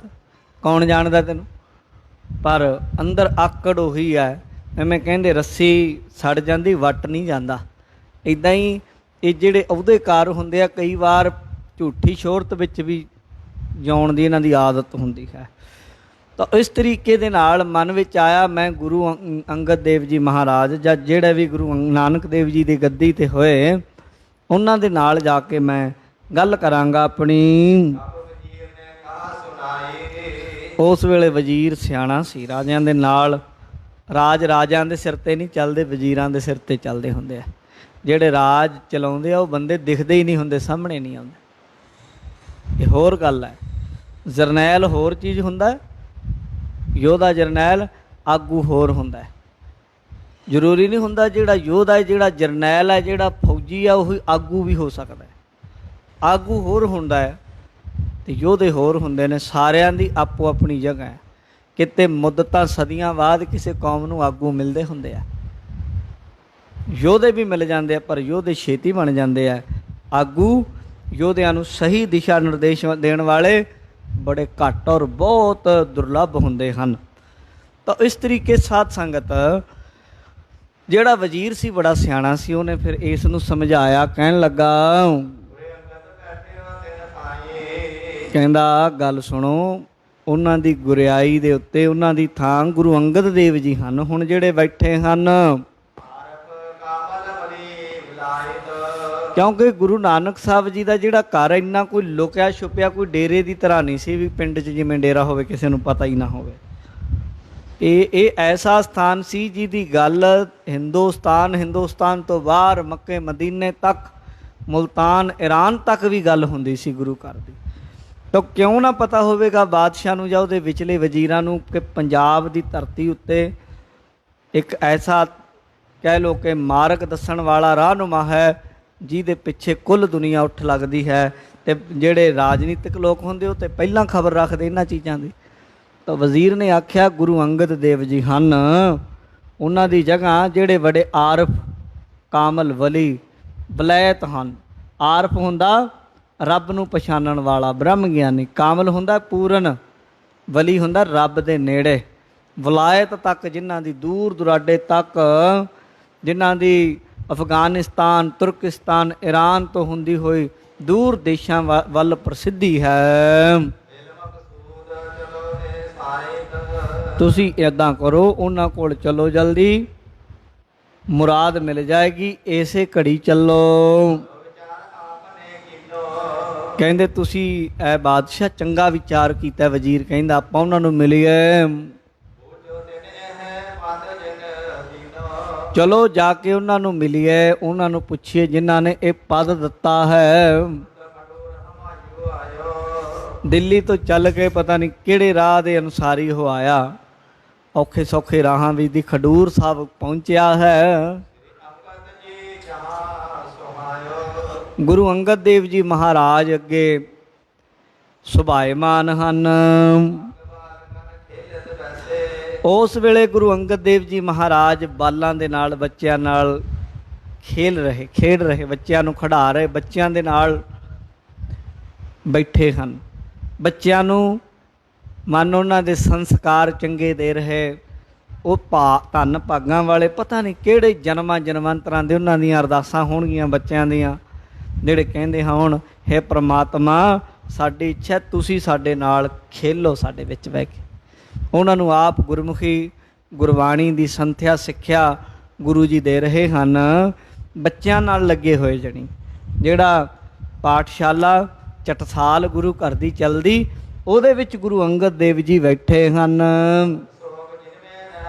ਕੌਣ ਜਾਣਦਾ ਤੈਨੂੰ? ਪਰ ਅੰਦਰ ਆਕੜ ਉਹੀ ਹੈ। ਐਵੇਂ ਕਹਿੰਦੇ ਰੱਸੀ ਸੜ ਜਾਂਦੀ, ਵੱਟ ਨਹੀਂ ਜਾਂਦਾ। ਇੱਦਾਂ ਹੀ ਇਹ ਜਿਹੜੇ ਅਹੁਦੇਕਾਰ ਹੁੰਦੇ ਆ, ਕਈ ਵਾਰ ਝੂਠੀ ਸ਼ੋਹਰਤ ਵਿੱਚ ਵੀ ਜਿਉਣ ਦੀ ਇਹਨਾਂ ਦੀ ਆਦਤ ਹੁੰਦੀ ਹੈ। ਤਾਂ ਇਸ ਤਰੀਕੇ ਦੇ ਨਾਲ ਮਨ ਵਿੱਚ ਆਇਆ, ਮੈਂ ਗੁਰੂ ਅੰਗਦ ਦੇਵ ਜੀ ਮਹਾਰਾਜ ਜਾਂ ਜਿਹੜੇ ਵੀ ਗੁਰੂ ਨਾਨਕ ਦੇਵ ਜੀ ਦੀ ਗੱਦੀ 'ਤੇ ਹੋਏ, ਉਹਨਾਂ ਦੇ ਨਾਲ ਜਾ ਕੇ ਮੈਂ ਗੱਲ ਕਰਾਂਗਾ ਆਪਣੀ। ਉਸ ਵੇਲੇ ਵਜ਼ੀਰ ਸਿਆਣਾ ਸੀ, ਰਾਜਿਆਂ ਦੇ ਨਾਲ ਰਾਜ ਰਾਜਿਆਂ ਦੇ ਸਿਰ 'ਤੇ ਨਹੀਂ ਚੱਲਦੇ, ਵਜ਼ੀਰਾਂ ਦੇ ਸਿਰ 'ਤੇ ਚੱਲਦੇ ਹੁੰਦੇ ਆ। ਜਿਹੜੇ ਰਾਜ ਚਲਾਉਂਦੇ ਆ ਉਹ ਬੰਦੇ ਦਿਖਦੇ ਹੀ ਨਹੀਂ ਹੁੰਦੇ, ਸਾਹਮਣੇ ਨਹੀਂ ਆਉਂਦੇ। ਇਹ ਹੋਰ ਗੱਲ ਹੈ। ਜਰਨੈਲ ਹੋਰ ਚੀਜ਼ ਹੁੰਦਾ, ਯੋਧਾ ਜਰਨੈਲ, ਆਗੂ ਹੋਰ ਹੁੰਦਾ। ਜ਼ਰੂਰੀ ਨਹੀਂ ਹੁੰਦਾ ਜਿਹੜਾ ਯੋਧਾ ਹੈ, ਜਿਹੜਾ ਜਰਨੈਲ ਹੈ, ਜਿਹੜਾ ਫੌਜੀ ਆ, ਉਹ ਆਗੂ ਵੀ ਹੋ ਸਕਦਾ। ਆਗੂ ਹੋਰ ਹੁੰਦਾ ਹੈ ਤੇ ਯੋਧੇ ਹੋਰ ਹੁੰਦੇ ਨੇ। ਸਾਰਿਆਂ ਦੀ ਆਪੋ ਆਪਣੀ ਜਗ੍ਹਾ ਹੈ। ਕਿਤੇ ਮੁੱਦਤਾਂ ਸਦੀਆਂ ਬਾਅਦ ਕਿਸੇ ਕੌਮ ਨੂੰ ਆਗੂ ਮਿਲਦੇ ਹੁੰਦੇ ਆ, ਯੋਧੇ ਵੀ ਮਿਲ ਜਾਂਦੇ ਆ, ਪਰ ਯੋਧੇ ਛੇਤੀ ਬਣ ਜਾਂਦੇ ਆ। ਆਗੂ ਯੋਧਿਆਂ ਨੂੰ ਸਹੀ ਦਿਸ਼ਾ ਨਿਰਦੇਸ਼ ਦੇਣ ਵਾਲੇ ਬੜੇ ਘੱਟ ਔਰ ਬਹੁਤ ਦੁਰਲੱਭ ਹੁੰਦੇ ਹਨ। ਤਾਂ ਇਸ ਤਰੀਕੇ ਸਾਧ ਸੰਗਤ ਜਿਹੜਾ ਵਜ਼ੀਰ ਸੀ ਬੜਾ ਸਿਆਣਾ ਸੀ, ਉਹਨੇ ਫਿਰ ਇਸ ਨੂੰ ਸਮਝਾਇਆ, ਕਹਿਣ ਲੱਗਾ, ਗੁਰੇ ਅੰਗਦ ਬੈਠਿਓ ਤਿਨ ਥਾਈ। ਕਹਿੰਦਾ ਗੱਲ ਸੁਣੋ, ਉਹਨਾਂ ਦੀ ਗੁਰਿਆਈ ਦੇ ਉੱਤੇ ਉਹਨਾਂ ਦੀ ਥਾਂ ਗੁਰੂ ਅੰਗਦ ਦੇਵ ਜੀ ਹਨ। ਹੁਣ ਜਿਹੜੇ ਬੈਠੇ ਹਨ, ਆਰਪ ਕਾਮਲ ਬਲੀ ਵਿਲਾਇਤ। ਕਿਉਂਕਿ ਗੁਰੂ ਨਾਨਕ ਸਾਹਿਬ ਜੀ ਦਾ ਜਿਹੜਾ ਘਰ ਇੰਨਾ ਕੋਈ ਲੁਕਿਆ ਛੁਪਿਆ ਕੋਈ ਡੇਰੇ ਦੀ ਤਰ੍ਹਾਂ ਨਹੀਂ ਸੀ ਵੀ ਪਿੰਡ 'ਚ ਜਿਵੇਂ ਡੇਰਾ ਹੋਵੇ ਕਿਸੇ ਨੂੰ ਪਤਾ ਹੀ ਨਾ ਹੋਵੇ। ਇਹ ਐਸਾ ਸਥਾਨ ਸੀ ਜਿਹਦੀ ਗੱਲ ਹਿੰਦੁਸਤਾਨ ਤੋਂ ਬਾਹਰ ਮੱਕੇ ਮਦੀਨੇ ਤੱਕ, ਮੁਲਤਾਨ ਈਰਾਨ ਤੱਕ ਵੀ ਗੱਲ ਹੁੰਦੀ ਸੀ ਗੁਰੂ ਘਰ ਦੀ। ਤਾਂ ਕਿਉਂ ਨਾ ਪਤਾ ਹੋਵੇਗਾ ਬਾਦਸ਼ਾਹ ਨੂੰ ਜਾਂ ਉਹਦੇ ਵਿਚਲੇ ਵਜ਼ੀਰਾਂ ਨੂੰ ਕਿ ਪੰਜਾਬ ਦੀ ਧਰਤੀ ਉੱਤੇ ਇੱਕ ਐਸਾ ਕਹਿ ਲਓ ਕਿ ਮਾਰਗ ਦੱਸਣ ਵਾਲਾ ਰਾਹਨੁਮਾ ਹੈ ਜਿਹਦੇ ਪਿੱਛੇ ਕੁੱਲ ਦੁਨੀਆ ਉੱਠ ਲੱਗਦੀ ਹੈ। ਅਤੇ ਜਿਹੜੇ ਰਾਜਨੀਤਿਕ ਲੋਕ ਹੁੰਦੇ ਉਹ ਤਾਂ ਪਹਿਲਾਂ ਖਬਰ ਰੱਖਦੇ ਇਹਨਾਂ ਚੀਜ਼ਾਂ ਦੀ। ਤਾਂ ਵਜ਼ੀਰ ਨੇ ਆਖਿਆ ਗੁਰੂ ਅੰਗਦ ਦੇਵ ਜੀ ਹਨ, ਉਹਨਾਂ ਦੀ ਜਗ੍ਹਾ ਜਿਹੜੇ ਬੜੇ ਆਰਫ ਕਾਮਲ ਵਲੀ ਵਲੈਤ ਹਨ। ਆਰਫ ਹੁੰਦਾ ਰੱਬ ਨੂੰ ਪਛਾਣਨ ਵਾਲਾ ਬ੍ਰਹਮ ਗਿਆਨੀ, ਕਾਮਲ ਹੁੰਦਾ ਪੂਰਨ, ਵਲੀ ਹੁੰਦਾ ਰੱਬ ਦੇ ਨੇੜੇ, ਵਲਾਇਤ ਤੱਕ ਜਿਨ੍ਹਾਂ ਦੀ ਦੂਰ ਦੁਰਾਡੇ ਤੱਕ, ਜਿਨ੍ਹਾਂ ਦੀ ਅਫਗਾਨਿਸਤਾਨ, ਤੁਰਕਿਸਤਾਨ, ਈਰਾਨ ਤੋਂ ਹੁੰਦੀ ਹੋਈ ਦੂਰ ਦੇਸ਼ਾਂ ਵੱਲ ਪ੍ਰਸਿੱਧੀ ਹੈ। ਤੁਸੀਂ ਇੱਦਾਂ ਕਰੋ, ਉਹਨਾਂ ਕੋਲ ਚਲੋ, ਜਲਦੀ ਮੁਰਾਦ ਮਿਲ ਜਾਏਗੀ, ਇਸੇ ਘੜੀ ਚੱਲੋ। ਕਹਿੰਦੇ ਤੁਸੀਂ ਇਹ ਬਾਦਸ਼ਾਹ ਚੰਗਾ ਵਿਚਾਰ ਕੀਤਾ। ਵਜ਼ੀਰ ਕਹਿੰਦਾ ਆਪਾਂ ਉਹਨਾਂ ਨੂੰ ਮਿਲੀਏ, ਚਲੋ ਜਾ ਕੇ ਉਹਨਾਂ ਨੂੰ ਮਿਲੀਏ, ਉਹਨਾਂ ਨੂੰ ਪੁੱਛੀਏ ਜਿਨ੍ਹਾਂ ਨੇ ਇਹ ਪਦ ਦਿੱਤਾ ਹੈ। ਦਿੱਲੀ ਤੋਂ ਚੱਲ ਕੇ ਪਤਾ ਨਹੀਂ ਕਿਹੜੇ ਰਾਹ ਦੇ ਅਨੁਸਾਰੀ ਉਹ ਆਇਆ, ਔਖੇ ਸੌਖੇ ਰਾਹਾਂ ਵਿੱਚ ਦੀ ਖਡੂਰ ਸਾਹਿਬ ਪਹੁੰਚਿਆ ਹੈ। ਗੁਰੂ ਅੰਗਦ ਦੇਵ ਜੀ ਮਹਾਰਾਜ ਅੱਗੇ ਸੁਭਾਏਮਾਨ ਹਨ। ਉਸ ਵੇਲੇ ਗੁਰੂ ਅੰਗਦ ਦੇਵ ਜੀ ਮਹਾਰਾਜ ਬਾਲਾਂ ਦੇ ਨਾਲ, ਬੱਚਿਆਂ ਨਾਲ ਖੇਡ ਰਹੇ, ਬੱਚਿਆਂ ਨੂੰ ਖਿਡਾ ਰਹੇ, ਬੱਚਿਆਂ ਦੇ ਨਾਲ ਬੈਠੇ ਹਨ। ਬੱਚਿਆਂ ਨੂੰ ਮਨ ਉਹਨਾਂ ਦੇ ਸੰਸਕਾਰ ਚੰਗੇ ਦੇ ਰਹੇ। ਉਹ ਧੰਨ ਭਾਗਾਂ ਵਾਲੇ, ਪਤਾ ਨਹੀਂ ਕਿਹੜੇ ਜਨਮਾਂਤਰਾਂ ਦੇ ਉਹਨਾਂ ਦੀਆਂ ਅਰਦਾਸਾਂ ਹੋਣਗੀਆਂ ਬੱਚਿਆਂ ਦੀਆਂ, ਜਿਹੜੇ ਕਹਿੰਦੇ ਹੋਣ, ਹੇ ਪ੍ਰਮਾਤਮਾ ਸਾਡੀ ਇੱਛਾ ਤੁਸੀਂ ਸਾਡੇ ਨਾਲ ਖੇਲੋ, ਸਾਡੇ ਵਿੱਚ ਬਹਿ ਕੇ। ਉਹਨਾਂ ਨੂੰ ਆਪ ਗੁਰਮੁਖੀ ਗੁਰਬਾਣੀ ਦੀ ਸੰਥਿਆ ਸਿੱਖਿਆ ਗੁਰੂ ਜੀ ਦੇ ਰਹੇ ਹਨ। ਬੱਚਿਆਂ ਨਾਲ ਲੱਗੇ ਹੋਏ ਜਣੀ, ਜਿਹੜਾ ਪਾਠਸ਼ਾਲਾ ਚਟਸਾਲ ਗੁਰੂ ਘਰ ਦੀ ਚੱਲਦੀ, ਉਹਦੇ ਵਿੱਚ ਗੁਰੂ ਅੰਗਦ ਦੇਵ ਜੀ ਬੈਠੇ ਹਨ।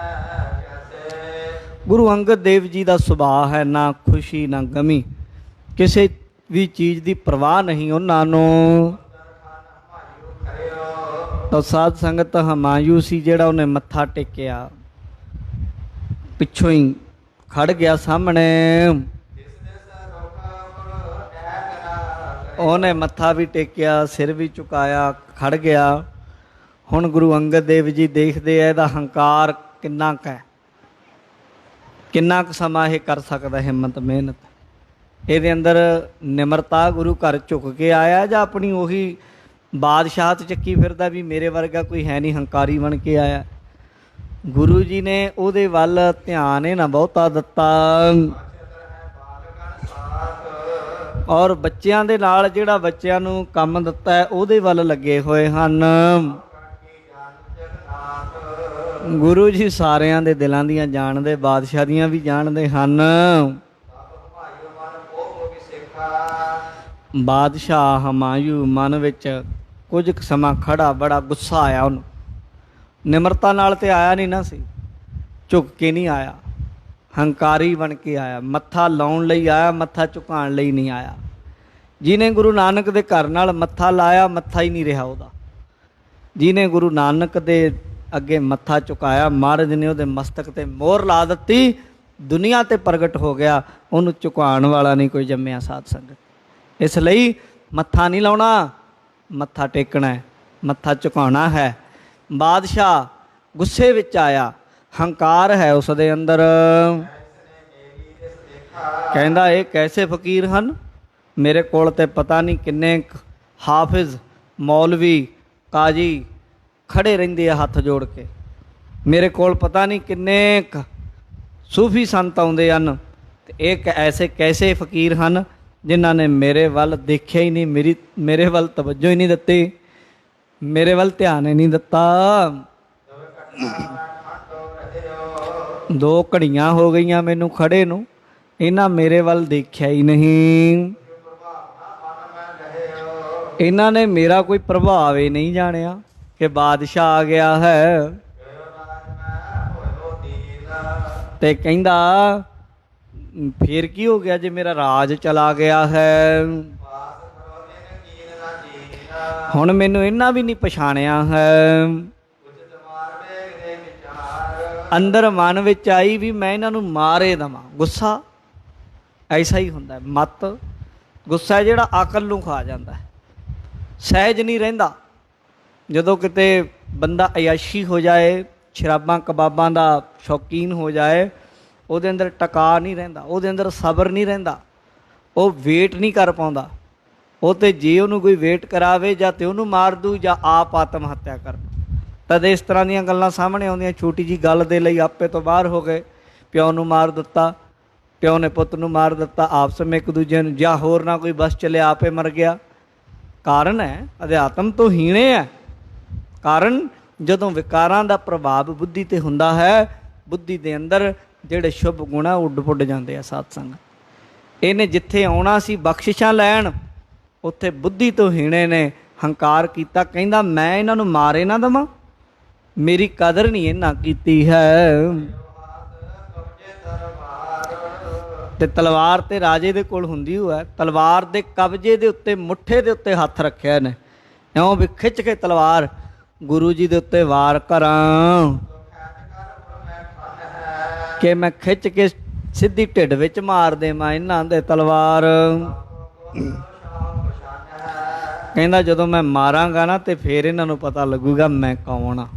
ਗੁਰੂ ਅੰਗਦ ਦੇਵ ਜੀ ਦਾ ਸੁਭਾਅ ਹੈ ਨਾ ਖੁਸ਼ੀ ਨਾ ਗਮੀ, ਕਿਸੇ ਵੀ ਚੀਜ਼ ਦੀ ਪਰਵਾਹ ਨਹੀਂ ਉਹਨਾਂ ਨੂੰ। ਤਾਂ ਸਾਧ ਸੰਗਤ ਹਮਾਯੂ ਸੀ ਜਿਹੜਾ ਉਹਨੇ ਮੱਥਾ ਟੇਕਿਆ, ਪਿੱਛੋਂ ਹੀ ਖੜ ਗਿਆ ਸਾਹਮਣੇ, ਉਹਨੇ ਮੱਥਾ ਵੀ ਟੇਕਿਆ, ਸਿਰ ਵੀ ਝੁਕਾਇਆ, ਖੜ ਗਿਆ। ਹੁਣ ਗੁਰੂ ਅੰਗਦ ਦੇਵ ਜੀ ਦੇਖਦੇ ਆ ਇਹਦਾ ਹੰਕਾਰ ਕਿੰਨਾ ਕੁ ਹੈ, ਕਿੰਨਾ ਕੁ ਸਮਾਂ ਇਹ ਕਰ ਸਕਦਾ, ਹਿੰਮਤ ਮਿਹਨਤ ਇਹਦੇ ਅੰਦਰ, ਨਿਮਰਤਾ, ਗੁਰੂ ਘਰ ਝੁਕ ਕੇ ਆਇਆ ਜਾਂ ਆਪਣੀ ਉਹੀ ਬਾਦਸ਼ਾਹਤ ਚੱਕੀ ਫਿਰਦਾ ਵੀ ਮੇਰੇ ਵਰਗਾ ਕੋਈ ਹੈ ਨਹੀਂ, ਹੰਕਾਰੀ ਬਣ ਕੇ ਆਇਆ। ਗੁਰੂ ਜੀ ਨੇ ਉਹਦੇ ਵੱਲ ਧਿਆਨ ਇਹ ਨਾ ਬਹੁਤਾ ਦਿੱਤਾ। ਔਰ ਬੱਚਿਆਂ ਦੇ ਨਾਲ ਜਿਹੜਾ ਬੱਚਿਆਂ ਨੂੰ ਕੰਮ ਦਿੱਤਾ ਹੈ ਉਹਦੇ ਵੱਲ ਲੱਗੇ ਹੋਏ ਹਨ। ਗੁਰੂ ਜੀ ਸਾਰਿਆਂ ਦੇ ਦਿਲਾਂ ਦੀਆਂ ਜਾਣਦੇ, ਬਾਦਸ਼ਾਹ ਦੀਆਂ ਵੀ ਜਾਣਦੇ ਹਨ। ਬਾਦਸ਼ਾਹ ਹਮਾਯੂ ਮਨ ਵਿੱਚ ਕੁਝ ਕੁ ਸਮਾਂ ਖੜਾ, ਬੜਾ ਗੁੱਸਾ ਆਇਆ ਉਹਨੂੰ। ਨਿਮਰਤਾ ਨਾਲ ਤੇ ਆਇਆ ਨਹੀਂ ਨਾ ਸੀ, ਝੁਕ ਕੇ ਨਹੀਂ ਆਇਆ, ਹੰਕਾਰੀ ਬਣ ਕੇ ਆਇਆ, ਮੱਥਾ ਲਾਉਣ ਲਈ ਆਇਆ, ਮੱਥਾ ਝੁਕਾਉਣ ਲਈ ਨਹੀਂ ਆਇਆ। ਜਿਹਨੇ ਗੁਰੂ ਨਾਨਕ ਦੇ ਘਰ ਨਾਲ ਮੱਥਾ ਲਾਇਆ, ਮੱਥਾ ਹੀ ਨਹੀਂ ਰਿਹਾ ਉਹਦਾ। ਜਿਹਨੇ ਗੁਰੂ ਨਾਨਕ ਦੇ ਅੱਗੇ ਮੱਥਾ ਝੁਕਾਇਆ, ਮਹਾਰਾਜ ਨੇ ਉਹਦੇ ਮਸਤਕ ਤੇ ਮੋਹਰ ਲਾ ਦਿੱਤੀ, ਦੁਨੀਆ ਤੇ ਪ੍ਰਗਟ ਹੋ ਗਿਆ। ਉਹਨੂੰ ਝੁਕਾਉਣ ਵਾਲਾ ਨਹੀਂ ਕੋਈ ਜੰਮਿਆ ਸਾਧ ਸੰਗਤ। ਇਸ ਲਈ ਮੱਥਾ ਨਹੀਂ ਲਾਉਣਾ, ਮੱਥਾ ਟੇਕਣਾ ਹੈ, ਮੱਥਾ ਝੁਕਾਉਣਾ ਹੈ। ਬਾਦਸ਼ਾਹ ਗੁੱਸੇ ਵਿੱਚ ਆਇਆ, ਹੰਕਾਰ ਹੈ ਉਸ ਦੇ ਅੰਦਰ। ਕਹਿੰਦਾ ਇਹ ਕੈਸੇ ਫਕੀਰ ਹਨ, ਮੇਰੇ ਕੋਲ ਤੇ ਪਤਾ ਨਹੀਂ ਕਿੰਨੇ ਹਾਫਿਜ਼, ਮੌਲਵੀ, ਕਾਜੀ ਖੜੇ ਰਹਿੰਦੇ ਆ ਹੱਥ ਜੋੜ ਕੇ, ਮੇਰੇ ਕੋਲ ਪਤਾ ਨਹੀਂ ਕਿੰਨੇ ਸੂਫੀ ਸੰਤ ਆਉਂਦੇ ਹਨ ਤੇ ਇਹ ਐਸੇ ਕੈਸੇ ਫਕੀਰ ਹਨ ਜਿਨ੍ਹਾਂ ਨੇ ਮੇਰੇ ਵੱਲ ਦੇਖਿਆ ਹੀ ਨਹੀਂ, ਮੇਰੇ ਵੱਲ ਤਵੱਜੋ ਹੀ ਨਹੀਂ ਦਿੱਤੀ, ਮੇਰੇ ਵੱਲ ਧਿਆਨ ਹੀ ਨਹੀਂ ਦਿੱਤਾ। 2 ਘੜੀਆਂ ਹੋ ਗਈਆਂ ਮੈਨੂੰ ਖੜੇ ਨੂੰ, ਇਹਨਾਂ ਮੇਰੇ ਵੱਲ ਦੇਖਿਆ ਹੀ ਨਹੀਂ, ਇਹਨਾਂ ਨੇ ਮੇਰਾ ਕੋਈ ਪ੍ਰਭਾਵ ਹੀ ਨਹੀਂ ਜਾਣਿਆ ਕਿ ਬਾਦਸ਼ਾਹ ਆ ਗਿਆ ਹੈ। ਤੇ ਕਹਿੰਦਾ ਫੇਰ ਕੀ ਹੋ ਗਿਆ ਜੇ ਮੇਰਾ ਰਾਜ ਚਲਾ ਗਿਆ ਹੈ, ਹੁਣ ਮੈਨੂੰ ਇਹਨਾਂ ਵੀ ਨਹੀਂ ਪਛਾਣਿਆ ਹੈ। ਅੰਦਰ ਮਨ ਵਿੱਚ ਆਈ ਵੀ ਮੈਂ ਇਹਨਾਂ ਨੂੰ ਮਾਰੇ ਦੇਵਾਂ। ਗੁੱਸਾ ਐਸਾ ਹੀ ਹੁੰਦਾ, ਮਤ ਗੁੱਸਾ ਜਿਹੜਾ ਅਕਲ ਨੂੰ ਖਾ ਜਾਂਦਾ ਹੈ, ਸਹਿਜ ਨਹੀਂ ਰਹਿੰਦਾ। ਜਦੋਂ ਕਿਤੇ ਬੰਦਾ ਅਯਾਸ਼ੀ ਹੋ ਜਾਏ, ਸ਼ਰਾਬਾਂ ਕਬਾਬਾਂ ਦਾ ਸ਼ੌਕੀਨ ਹੋ ਜਾਏ, ਉਹਦੇ ਅੰਦਰ ਟਿਕਾ ਨਹੀਂ ਰਹਿੰਦਾ, ਉਹਦੇ ਅੰਦਰ ਸਬਰ ਨਹੀਂ ਰਹਿੰਦਾ, ਉਹ ਵੇਟ ਨਹੀਂ ਕਰ ਪਾਉਂਦਾ। ਉਹ ਤੇ ਜੇ ਉਹਨੂੰ ਕੋਈ ਵੇਟ ਕਰਾਵੇ ਜਾਂ ਤੇ ਉਹਨੂੰ ਮਾਰ ਦੂ ਜਾਂ ਆਪ ਆਤਮ ਹੱਤਿਆ ਕਰ ਦੂ। ਤਦ ਇਸ ਤਰ੍ਹਾਂ ਦੀਆਂ ਗੱਲਾਂ ਸਾਹਮਣੇ ਆਉਂਦੀਆਂ। ਛੋਟੀ ਜੀ ਗੱਲ ਦੇ ਲਈ ਆਪੇ ਤੋਂ ਬਾਹਰ ਹੋ ਗਏ, ਪਿਓ ਨੂੰ ਮਾਰ ਦਿੱਤਾ, ਪਿਓ ਨੇ ਪੁੱਤ ਨੂੰ ਮਾਰ ਦਿੱਤਾ, ਆਪਸ ਵਿੱਚ ਇੱਕ ਦੂਜੇ ਨੂੰ, ਜਾਂ ਹੋਰ ਨਾ ਕੋਈ ਬਸ ਚੱਲਿਆ ਆਪੇ ਮਰ ਗਿਆ। ਕਾਰਨ ਹੈ ਅਧਿਆਤਮ ਤੋਂ ਹੀਣੇ ਹੈ। ਕਾਰਨ ਜਦੋਂ ਵਿਕਾਰਾਂ ਦਾ ਪ੍ਰਭਾਵ ਬੁੱਧੀ ਤੇ ਹੁੰਦਾ ਹੈ, ਬੁੱਧੀ ਦੇ ਅੰਦਰ ਜਿਹੜੇ ਸ਼ੁਭ ਗੁਣ ਆ ਉੱਡ ਪੁੱਡ ਜਾਂਦੇ ਆ। ਸਾਧ ਸੰਗਤ ਇਹਨੇ ਜਿੱਥੇ ਆਉਣਾ ਸੀ ਬਖਸ਼ਿਸ਼ਾਂ ਲੈਣ, ਉੱਥੇ ਬੁੱਧੀ ਤੋਂ ਹੀਣੇ ਨੇ ਹੰਕਾਰ ਕੀਤਾ। ਕਹਿੰਦਾ ਮੈਂ ਇਹਨਾਂ ਨੂੰ ਮਾਰੇ ਨਾ ਦੇਵਾਂ, ਮੇਰੀ ਕਦਰ ਨਹੀਂ ਇਹਨਾਂ ਕੀਤੀ ਹੈ। ਤੇ ਤਲਵਾਰ ਤੇ ਰਾਜੇ ਦੇ ਕੋਲ ਹੁੰਦੀ ਹੋਇਆ, ਤਲਵਾਰ ਦੇ ਕਬਜੇ ਦੇ ਉੱਤੇ, ਮੁੱਠੇ ਦੇ ਉੱਤੇ ਹੱਥ ਰੱਖਿਆ ਨੇ, ਇਉਂ ਵੀ ਖਿੱਚ ਕੇ ਤਲਵਾਰ ਗੁਰੂ ਜੀ ਦੇ ਉੱਤੇ ਵਾਰ ਕਰਾਂ ਕਿ ਮੈਂ ਖਿੱਚ ਕੇ ਸਿੱਧੀ ਢਿੱਡ ਵਿੱਚ ਮਾਰ ਦੇਵਾਂ ਇਹਨਾਂ ਦੇ ਤਲਵਾਰ। ਕਹਿੰਦਾ ਜਦੋਂ ਮੈਂ ਮਾਰਾਂਗਾ ਨਾ ਤੇ ਫਿਰ ਇਹਨਾਂ ਨੂੰ ਪਤਾ ਲੱਗੂਗਾ ਮੈਂ ਕੌਣ ਆ,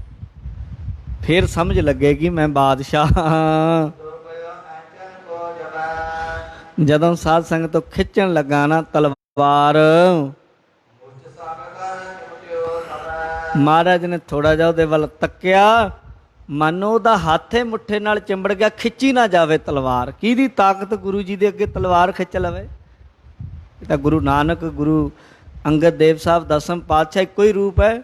ਫਿਰ ਸਮਝ ਲੱਗੇਗੀ ਮੈਂ ਬਾਦਸ਼ਾਹ। ਜਦੋਂ ਸਾਧ ਸੰਗਤ ਤੋਂ ਖਿੱਚਣ ਲੱਗਾ ਨਾ ਤਲਵਾਰ, ਮਹਾਰਾਜ ਨੇ ਥੋੜਾ ਜਿਹਾ ਉਹਦੇ ਵੱਲ ਤੱਕਿਆ, ਮਨ ਉਹਦਾ ਹੱਥੇ ਮੁੱਠੇ ਨਾਲ ਚਿੰਬੜ ਗਿਆ, ਖਿੱਚੀ ਨਾ ਜਾਵੇ ਤਲਵਾਰ। ਕਿਹਦੀ ਤਾਕਤ ਗੁਰੂ ਜੀ ਦੇ ਅੱਗੇ ਤਲਵਾਰ ਖਿੱਚ ਲਵੇ? ਇਹ ਤਾਂ ਗੁਰੂ ਨਾਨਕ, ਗੁਰੂ ਅੰਗਦ ਦੇਵ ਸਾਹਿਬ, ਦਸਮ ਪਾਤਸ਼ਾਹ ਇੱਕੋ ਹੀ ਰੂਪ ਹੈ।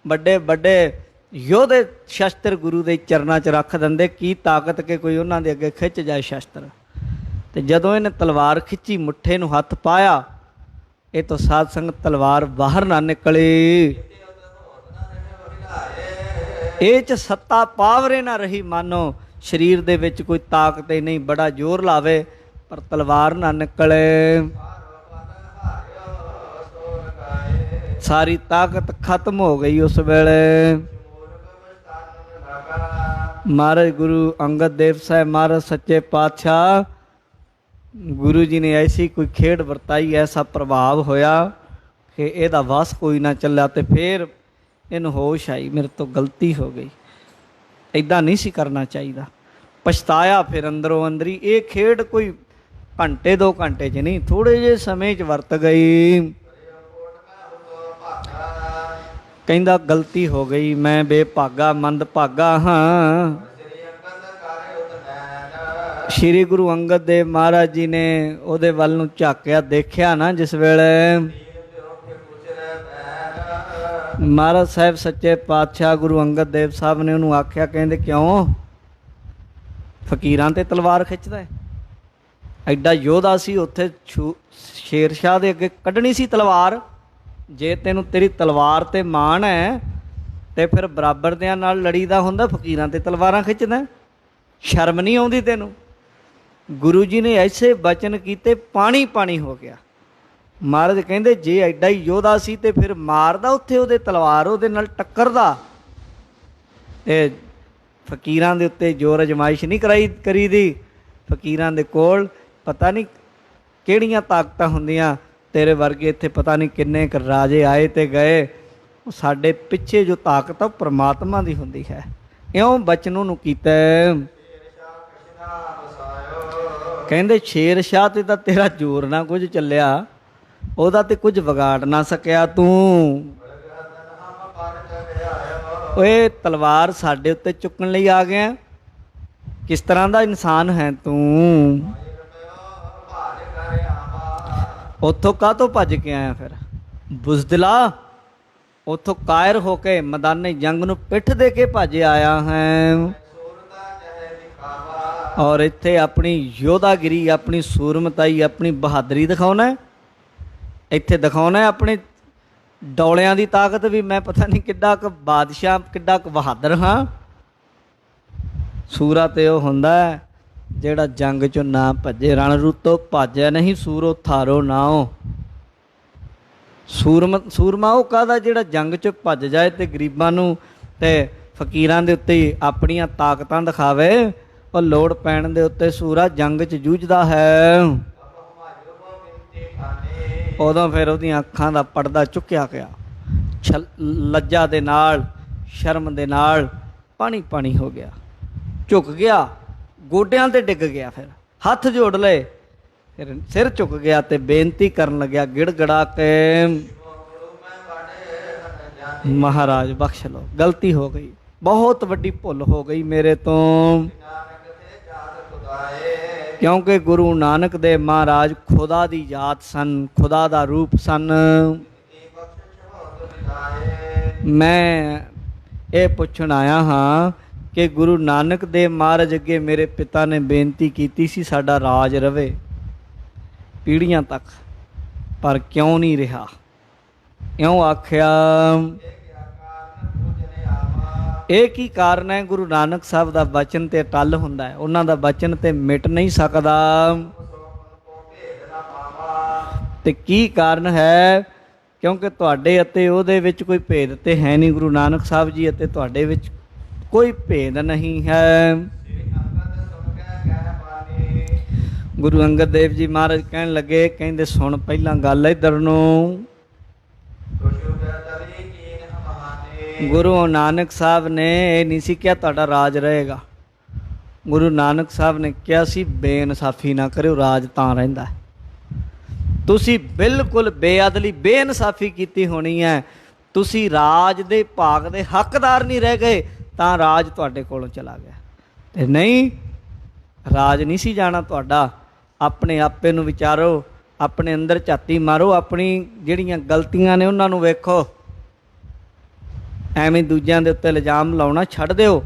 ਵੱਡੇ ਵੱਡੇ ਯੋਧੇ ਸ਼ਸਤਰ ਗੁਰੂ ਦੇ ਚਰਨਾਂ 'ਚ ਰੱਖ ਦਿੰਦੇ, ਕੀ ਤਾਕਤ ਕਿ ਕੋਈ ਉਹਨਾਂ ਦੇ ਅੱਗੇ ਖਿੱਚ ਜਾਏ ਸ਼ਸਤਰ। ਤੇ ਜਦੋਂ ਇਹਨੇ ਤਲਵਾਰ ਖਿੱਚੀ, ਮੁੱਠੇ ਨੂੰ ਹੱਥ ਪਾਇਆ, ਇਹ ਤੋਂ ਸਾਧ ਸੰਗਤ ਤਲਵਾਰ ਬਾਹਰ ਨਾ ਨਿਕਲੀ। ਇਹ 'ਚ ਸੱਤਾ ਪਾਵਰੇ ਨਾ ਰਹੀ, ਮਾਨੋ ਸਰੀਰ ਦੇ ਵਿੱਚ ਕੋਈ ਤਾਕਤ ਹੀ ਨਹੀਂ, ਬੜਾ ਜ਼ੋਰ ਲਾਵੇ ਪਰ ਤਲਵਾਰ ਨਾ ਨਿਕਲੇ। ਸਾਰੀ ਤਾਕਤ ਖਤਮ ਹੋ ਗਈ ਉਸ ਵੇਲੇ। ਮਹਾਰਾਜ ਗੁਰੂ ਅੰਗਦ ਦੇਵ ਸਾਹਿਬ ਮਹਾਰਾਜ ਸੱਚੇ ਪਾਤਸ਼ਾਹ, ਗੁਰੂ ਜੀ ਨੇ ਐਸੀ ਕੋਈ ਖੇਡ ਵਰਤਾਈ, ਐਸਾ ਪ੍ਰਭਾਵ ਹੋਇਆ ਕਿ ਇਹਦਾ ਵਸ ਕੋਈ ਨਾ ਚੱਲਿਆ। ਤੇ ਫਿਰ ਇਹਨੂੰ ਹੋਸ਼ ਆਈ, ਮੇਰੇ ਤੋਂ ਗਲਤੀ ਹੋ ਗਈ, ਇੱਦਾਂ ਨਹੀਂ ਸੀ ਕਰਨਾ ਚਾਹੀਦਾ। ਪਛਤਾਇਆ ਫਿਰ ਅੰਦਰੋਂ ਅੰਦਰੀ। ਇਹ ਖੇਡ ਕੋਈ ਘੰਟੇ 2 ਘੰਟੇ 'ਚ ਨਹੀਂ, ਥੋੜ੍ਹੇ ਜਿਹੇ ਸਮੇਂ 'ਚ ਵਰਤ ਗਈ। ਕਹਿੰਦਾ ਗਲਤੀ ਹੋ ਗਈ, ਮੈਂ ਬੇਭਾਗਾ ਮੰਦ ਭਾਗਾ ਹਾਂ। ਸ਼੍ਰੀ ਗੁਰੂ ਅੰਗਦ ਦੇਵ ਮਹਾਰਾਜ ਜੀ ਨੇ ਉਹਦੇ ਵੱਲ ਨੂੰ ਝਾਕਿਆ, ਦੇਖਿਆ ਨਾ ਜਿਸ ਵੇਲੇ, ਮਹਾਰਾਜ ਸਾਹਿਬ ਸੱਚੇ ਪਾਤਸ਼ਾਹ ਗੁਰੂ ਅੰਗਦ ਦੇਵ ਸਾਹਿਬ ਨੇ ਉਹਨੂੰ ਆਖਿਆ, ਕਹਿੰਦੇ ਕਿਉਂ ਫਕੀਰਾਂ ਤੇ ਤਲਵਾਰ ਖਿੱਚਦਾ ਹੈ? ਐਡਾ ਯੋਧਾ ਸੀ, ਉੱਥੇ ਸ਼ੇਰ ਸ਼ਾਹ ਦੇ ਅੱਗੇ ਕੱਢਣੀ ਸੀ ਤਲਵਾਰ। ਜੇ ਤੈਨੂੰ ਤੇਰੀ ਤਲਵਾਰ ਤੇ ਮਾਣ ਹੈ ਤੇ ਫਿਰ ਬਰਾਬਰ ਦਿਆਂ ਨਾਲ ਲੜੀਦਾ ਹੁੰਦਾ, ਫਕੀਰਾਂ ਤੇ ਤਲਵਾਰਾਂ ਖਿੱਚਦਾ? ਸ਼ਰਮ ਨਹੀਂ ਆਉਂਦੀ ਤੈਨੂੰ? ਗੁਰੂ ਜੀ ਨੇ ਐਸੇ ਬਚਨ ਕੀਤੇ, ਪਾਣੀ ਪਾਣੀ ਹੋ ਗਿਆ। ਮਹਾਰਾਜ ਕਹਿੰਦੇ ਜੇ ਐਡਾ ਹੀ ਯੋਧਾ ਸੀ ਤੇ ਫਿਰ ਮਾਰਦਾ ਉੱਥੇ ਉਹਦੇ ਤਲਵਾਰ, ਉਹਦੇ ਨਾਲ ਟੱਕਰਦਾ। ਇਹ ਫਕੀਰਾਂ ਦੇ ਉੱਤੇ ਜ਼ੋਰ ਅਜਮਾਇਸ਼ ਨਹੀਂ ਕਰੀਦੀ। ਫਕੀਰਾਂ ਦੇ ਕੋਲ ਪਤਾ ਨਹੀਂ ਕਿਹੜੀਆਂ ਤਾਕਤਾਂ ਹੁੰਦੀਆਂ। ਤੇਰੇ ਵਰਗੇ ਇੱਥੇ ਪਤਾ ਨਹੀਂ ਕਿੰਨੇ ਕੁ ਰਾਜੇ ਆਏ ਤੇ ਗਏ, ਉਹ ਸਾਡੇ ਪਿੱਛੇ ਜੋ ਤਾਕਤ ਆ ਪਰਮਾਤਮਾ ਦੀ ਹੁੰਦੀ ਹੈ। ਇਉਂ ਬਚਨ ਨੂੰ ਕੀਤਾ। ਕਹਿੰਦੇ ਸ਼ੇਰ ਸ਼ਾਹ ਤੇ ਤਾਂ ਤੇਰਾ ਜ਼ੋਰ ਨਾ ਕੁਝ ਚੱਲਿਆ, ਉਹਦਾ ਤੇ ਕੁਝ ਵਿਗਾੜ ਨਾ ਸਕਿਆ ਤੂੰ। ਓਏ ਤਲਵਾਰ ਸਾਡੇ ਉੱਤੇ ਚੁੱਕਣ ਲਈ ਆ ਗਿਆ, ਕਿਸ ਤਰ੍ਹਾਂ ਦਾ ਇਨਸਾਨ ਹੈ ਤੂੰ? ਭਾਜ ਕਰ ਆਵਾ ਉੱਥੋਂ ਕਾਹਤੋਂ ਭੱਜ ਕੇ ਆਇਆ ਫਿਰ? ਬੁਜ਼ਦਿਲਾ, ਉੱਥੋਂ ਕਾਇਰ ਹੋ ਕੇ ਮੈਦਾਨੇ ਜੰਗ ਨੂੰ ਪਿੱਠ ਦੇ ਕੇ ਭੱਜ ਆਇਆ ਹੈ। ਸੂਰਤਾ ਜਹ ਦਿਖਾਵਾ ਔਰ ਇੱਥੇ ਆਪਣੀ ਯੋਧਾਗਿਰੀ, ਆਪਣੀ ਸੂਰਮਤਾਈ, ਆਪਣੀ ਬਹਾਦਰੀ ਦਿਖਾਉਣਾ ਹੈ। ਇੱਥੇ ਦਿਖਾਉਣਾ ਹੈ ਆਪਣੇ ਡੌਲਿਆਂ ਦੀ ਤਾਕਤ ਵੀ ਮੈਂ ਪਤਾ ਨਹੀਂ ਕਿੱਡਾ ਕੁ ਬਾਦਸ਼ਾਹ, ਕਿੱਡਾ ਕੁ ਬਹਾਦਰ ਹਾਂ। ਸੂਰਾ ਤੇ ਉਹ ਹੁੰਦਾ ਹੈ ਜਿਹੜਾ ਜੰਗ 'ਚੋਂ ਨਾ ਭੱਜੇ। ਰਣ ਰੁੱਤੋਂ ਭਾਜਿਆ ਨਹੀਂ, ਸੂਰੋ ਥਾਰੋ ਨਾਓ। ਸੂਰਮਾ ਉਹ ਕਾਹਦਾ ਜਿਹੜਾ ਜੰਗ 'ਚ ਭੱਜ ਜਾਏ ਤੇ ਗਰੀਬਾਂ ਨੂੰ ਤੇ ਫਕੀਰਾਂ ਦੇ ਉੱਤੇ ਆਪਣੀਆਂ ਤਾਕਤਾਂ ਦਿਖਾਵੇ। ਉਹ ਲੋੜ ਪੈਣ ਦੇ ਉੱਤੇ ਸੂਰਾ ਜੰਗ 'ਚ ਜੂਝਦਾ ਹੈ। ਉਦੋਂ ਫਿਰ ਉਹਦੀਆਂ ਅੱਖਾਂ ਦਾ ਪਰਦਾ ਚੁੱਕਿਆ ਗਿਆ, ਲੱਜਾ ਦੇ ਨਾਲ, ਸ਼ਰਮ ਦੇ ਨਾਲ ਪਾਣੀ ਪਾਣੀ ਹੋ ਗਿਆ, ਝੁਕ ਗਿਆ, ਗੋਡਿਆਂ 'ਤੇ ਡਿੱਗ ਗਿਆ, ਫਿਰ ਹੱਥ ਜੋੜ ਲਏ, ਫਿਰ ਸਿਰ ਝੁਕ ਗਿਆ ਤੇ ਬੇਨਤੀ ਕਰਨ ਲੱਗਿਆ ਗਿੜਗੜਾ ਕੇ, ਮਹਾਰਾਜ ਬਖਸ਼ ਲਓ, ਗਲਤੀ ਹੋ ਗਈ, ਬਹੁਤ ਵੱਡੀ ਭੁੱਲ ਹੋ ਗਈ ਮੇਰੇ ਤੋਂ। ਕਿਉਂਕਿ ਗੁਰੂ ਨਾਨਕ ਦੇਵ ਮਹਾਰਾਜ ਖੁਦਾ ਦੀ ਜਾਤ ਸਨ, ਖੁਦਾ ਦਾ ਰੂਪ ਸਨ। ਮੈਂ ਇਹ ਪੁੱਛਣ ਆਇਆ ਹਾਂ ਕਿ ਗੁਰੂ ਨਾਨਕ ਦੇਵ ਮਹਾਰਾਜ ਅੱਗੇ ਮੇਰੇ ਪਿਤਾ ਨੇ ਬੇਨਤੀ ਕੀਤੀ ਸੀ ਸਾਡਾ ਰਾਜ ਰਵੇ ਪੀੜ੍ਹੀਆਂ ਤੱਕ, ਪਰ ਕਿਉਂ ਨਹੀਂ ਰਿਹਾ? ਇਉਂ ਆਖਿਆ। ਇਹ ਕੀ ਕਾਰਨ ਹੈ? ਗੁਰੂ ਨਾਨਕ ਸਾਹਿਬ ਦਾ ਵਚਨ ਤੇ ਅਟੱਲ ਹੁੰਦਾ ਹੈ, ਉਹਨਾਂ ਦਾ ਵਚਨ ਤੇ ਮਿਟ ਨਹੀਂ ਸਕਦਾ। ਤੇ ਕੀ ਕਾਰਨ ਹੈ? ਕਿਉਂਕਿ ਤੁਹਾਡੇ ਅਤੇ ਉਹਦੇ ਵਿੱਚ ਕੋਈ ਭੇਦ ਤੇ ਹੈ ਨਹੀਂ। ਗੁਰੂ ਨਾਨਕ ਸਾਹਿਬ ਜੀ ਅਤੇ ਤੁਹਾਡੇ ਵਿੱਚ ਕੋਈ ਭੇਦ ਨਹੀਂ ਹੈ। ਗੁਰੂ ਅੰਗਦ ਦੇਵ ਜੀ ਮਹਾਰਾਜ ਕਹਿਣ ਲੱਗੇ, ਕਹਿੰਦੇ ਸੁਣ ਪਹਿਲਾਂ ਗੱਲ ਇੱਧਰ ਨੂੰ। ਗੁਰੂ ਨਾਨਕ ਸਾਹਿਬ ਨੇ ਇਹ ਨਹੀਂ ਸੀ ਕਿਹਾ ਤੁਹਾਡਾ ਰਾਜ ਰਹੇਗਾ। ਗੁਰੂ ਨਾਨਕ ਸਾਹਿਬ ਨੇ ਕਿਹਾ ਸੀ ਬੇਇਨਸਾਫੀ ਨਾ ਕਰਿਓ, ਰਾਜ ਤਾਂ ਰਹਿੰਦਾ। ਤੁਸੀਂ ਬਿਲਕੁਲ ਬੇਅਦਲੀ, ਬੇਇਨਸਾਫੀ ਕੀਤੀ ਹੋਣੀ ਹੈ। ਤੁਸੀਂ ਰਾਜ ਦੇ ਭਾਗ ਦੇ ਹੱਕਦਾਰ ਨਹੀਂ ਰਹਿ ਗਏ ਤਾਂ ਰਾਜ ਤੁਹਾਡੇ ਕੋਲੋਂ ਚਲਾ ਗਿਆ। ਤੇ ਨਹੀਂ, ਰਾਜ ਨਹੀਂ ਸੀ ਜਾਣਾ ਤੁਹਾਡਾ। ਆਪਣੇ ਆਪੇ ਨੂੰ ਵਿਚਾਰੋ, ਆਪਣੇ ਅੰਦਰ ਝਾਤੀ ਮਾਰੋ, ਆਪਣੀ ਜਿਹੜੀਆਂ ਗਲਤੀਆਂ ਨੇ ਉਹਨਾਂ ਨੂੰ ਵੇਖੋ। ਐਵੇਂ ਦੂਜਿਆਂ ਦੇ ਉੱਤੇ ਇਲਜ਼ਾਮ ਲਾਉਣਾ ਛੱਡ ਦਿਓ।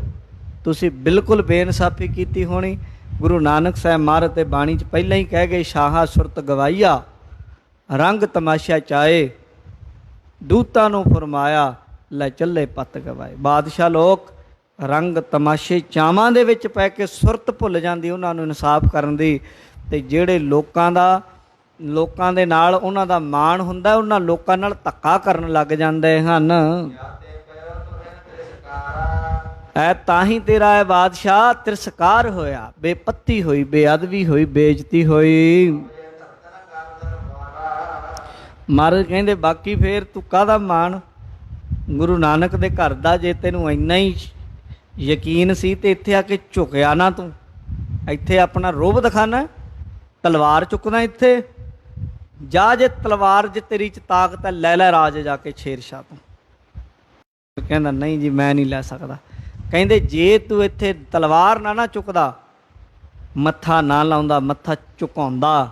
ਤੁਸੀਂ ਬਿਲਕੁਲ ਬੇਇਨਸਾਫੀ ਕੀਤੀ ਹੋਣੀ। ਗੁਰੂ ਨਾਨਕ ਸਾਹਿਬ ਮਹਾਰਾਜ ਤੇ ਬਾਣੀ 'ਚ ਪਹਿਲਾਂ ਹੀ ਕਹਿ ਗਏ, ਸ਼ਾਹਾਂ ਸੁਰਤ ਗਵਾਈਆ ਰੰਗ ਤਮਾਸ਼ਾ ਚਾਏ, ਦੂਤਾਂ ਨੂੰ ਫਰਮਾਇਆ ਲੈ ਚੱਲੇ ਪੱਤ ਗਵਾਏ। ਬਾਦਸ਼ਾਹ ਲੋਕ ਰੰਗ ਤਮਾਸ਼ੇ ਚਾਵਾਂ ਦੇ ਵਿੱਚ ਪੈ ਕੇ ਸੁਰਤ ਭੁੱਲ ਜਾਂਦੀ ਉਹਨਾਂ ਨੂੰ ਇਨਸਾਫ ਕਰਨ ਦੀ। ਤੇ ਜਿਹੜੇ ਲੋਕਾਂ ਦੇ ਨਾਲ ਉਹਨਾਂ ਦਾ ਮਾਣ ਹੁੰਦਾ, ਉਹਨਾਂ ਲੋਕਾਂ ਨਾਲ ਧੱਕਾ ਕਰਨ ਲੱਗ ਜਾਂਦੇ ਹਨ। ਐ ਤਾਂ ਹੀ ਤੇਰਾ ਹੈ ਬਾਦਸ਼ਾਹ ਤਿਰਸਕਾਰ ਹੋਇਆ, ਬੇਪੱਤੀ ਹੋਈ, ਬੇਅਦਬੀ ਹੋਈ, ਬੇਇੱਜ਼ਤੀ ਹੋਈ। ਮਹਾਰਾਜ ਕਹਿੰਦੇ ਬਾਕੀ ਫੇਰ ਤੂੰ ਕਾਹਦਾ ਮਾਣ? ਗੁਰੂ ਨਾਨਕ ਦੇ ਘਰ ਦਾ ਜੇ ਤੈਨੂੰ ਇੰਨਾ ਹੀ ਯਕੀਨ ਸੀ ਤੇ ਇੱਥੇ ਆ ਕੇ ਝੁਕਿਆ ਨਾ ਤੂੰ? ਇੱਥੇ ਆਪਣਾ ਰੋਬ ਦਿਖਾਣਾ, ਤਲਵਾਰ ਚੁੱਕਣਾ ਇੱਥੇ? ਜਾ, ਜੇ ਤਲਵਾਰ ਜੇ ਤੇਰੀ 'ਚ ਤਾਕਤ ਹੈ ਲੈ ਲੈ ਰਾਜ ਜਾ ਕੇ ਸ਼ੇਰਸ਼ਾਹ ਤੋਂ। ਕਹਿੰਦਾ ਨਹੀਂ ਜੀ ਮੈਂ ਨਹੀਂ ਲੈ ਸਕਦਾ। ਕਹਿੰਦੇ ਜੇ ਤੂੰ ਇੱਥੇ ਤਲਵਾਰ ਨਾ ਚੁੱਕਦਾ, ਮੱਥਾ ਨਾ ਲਾਉਂਦਾ, ਮੱਥਾ ਝੁਕਾਉਂਦਾ,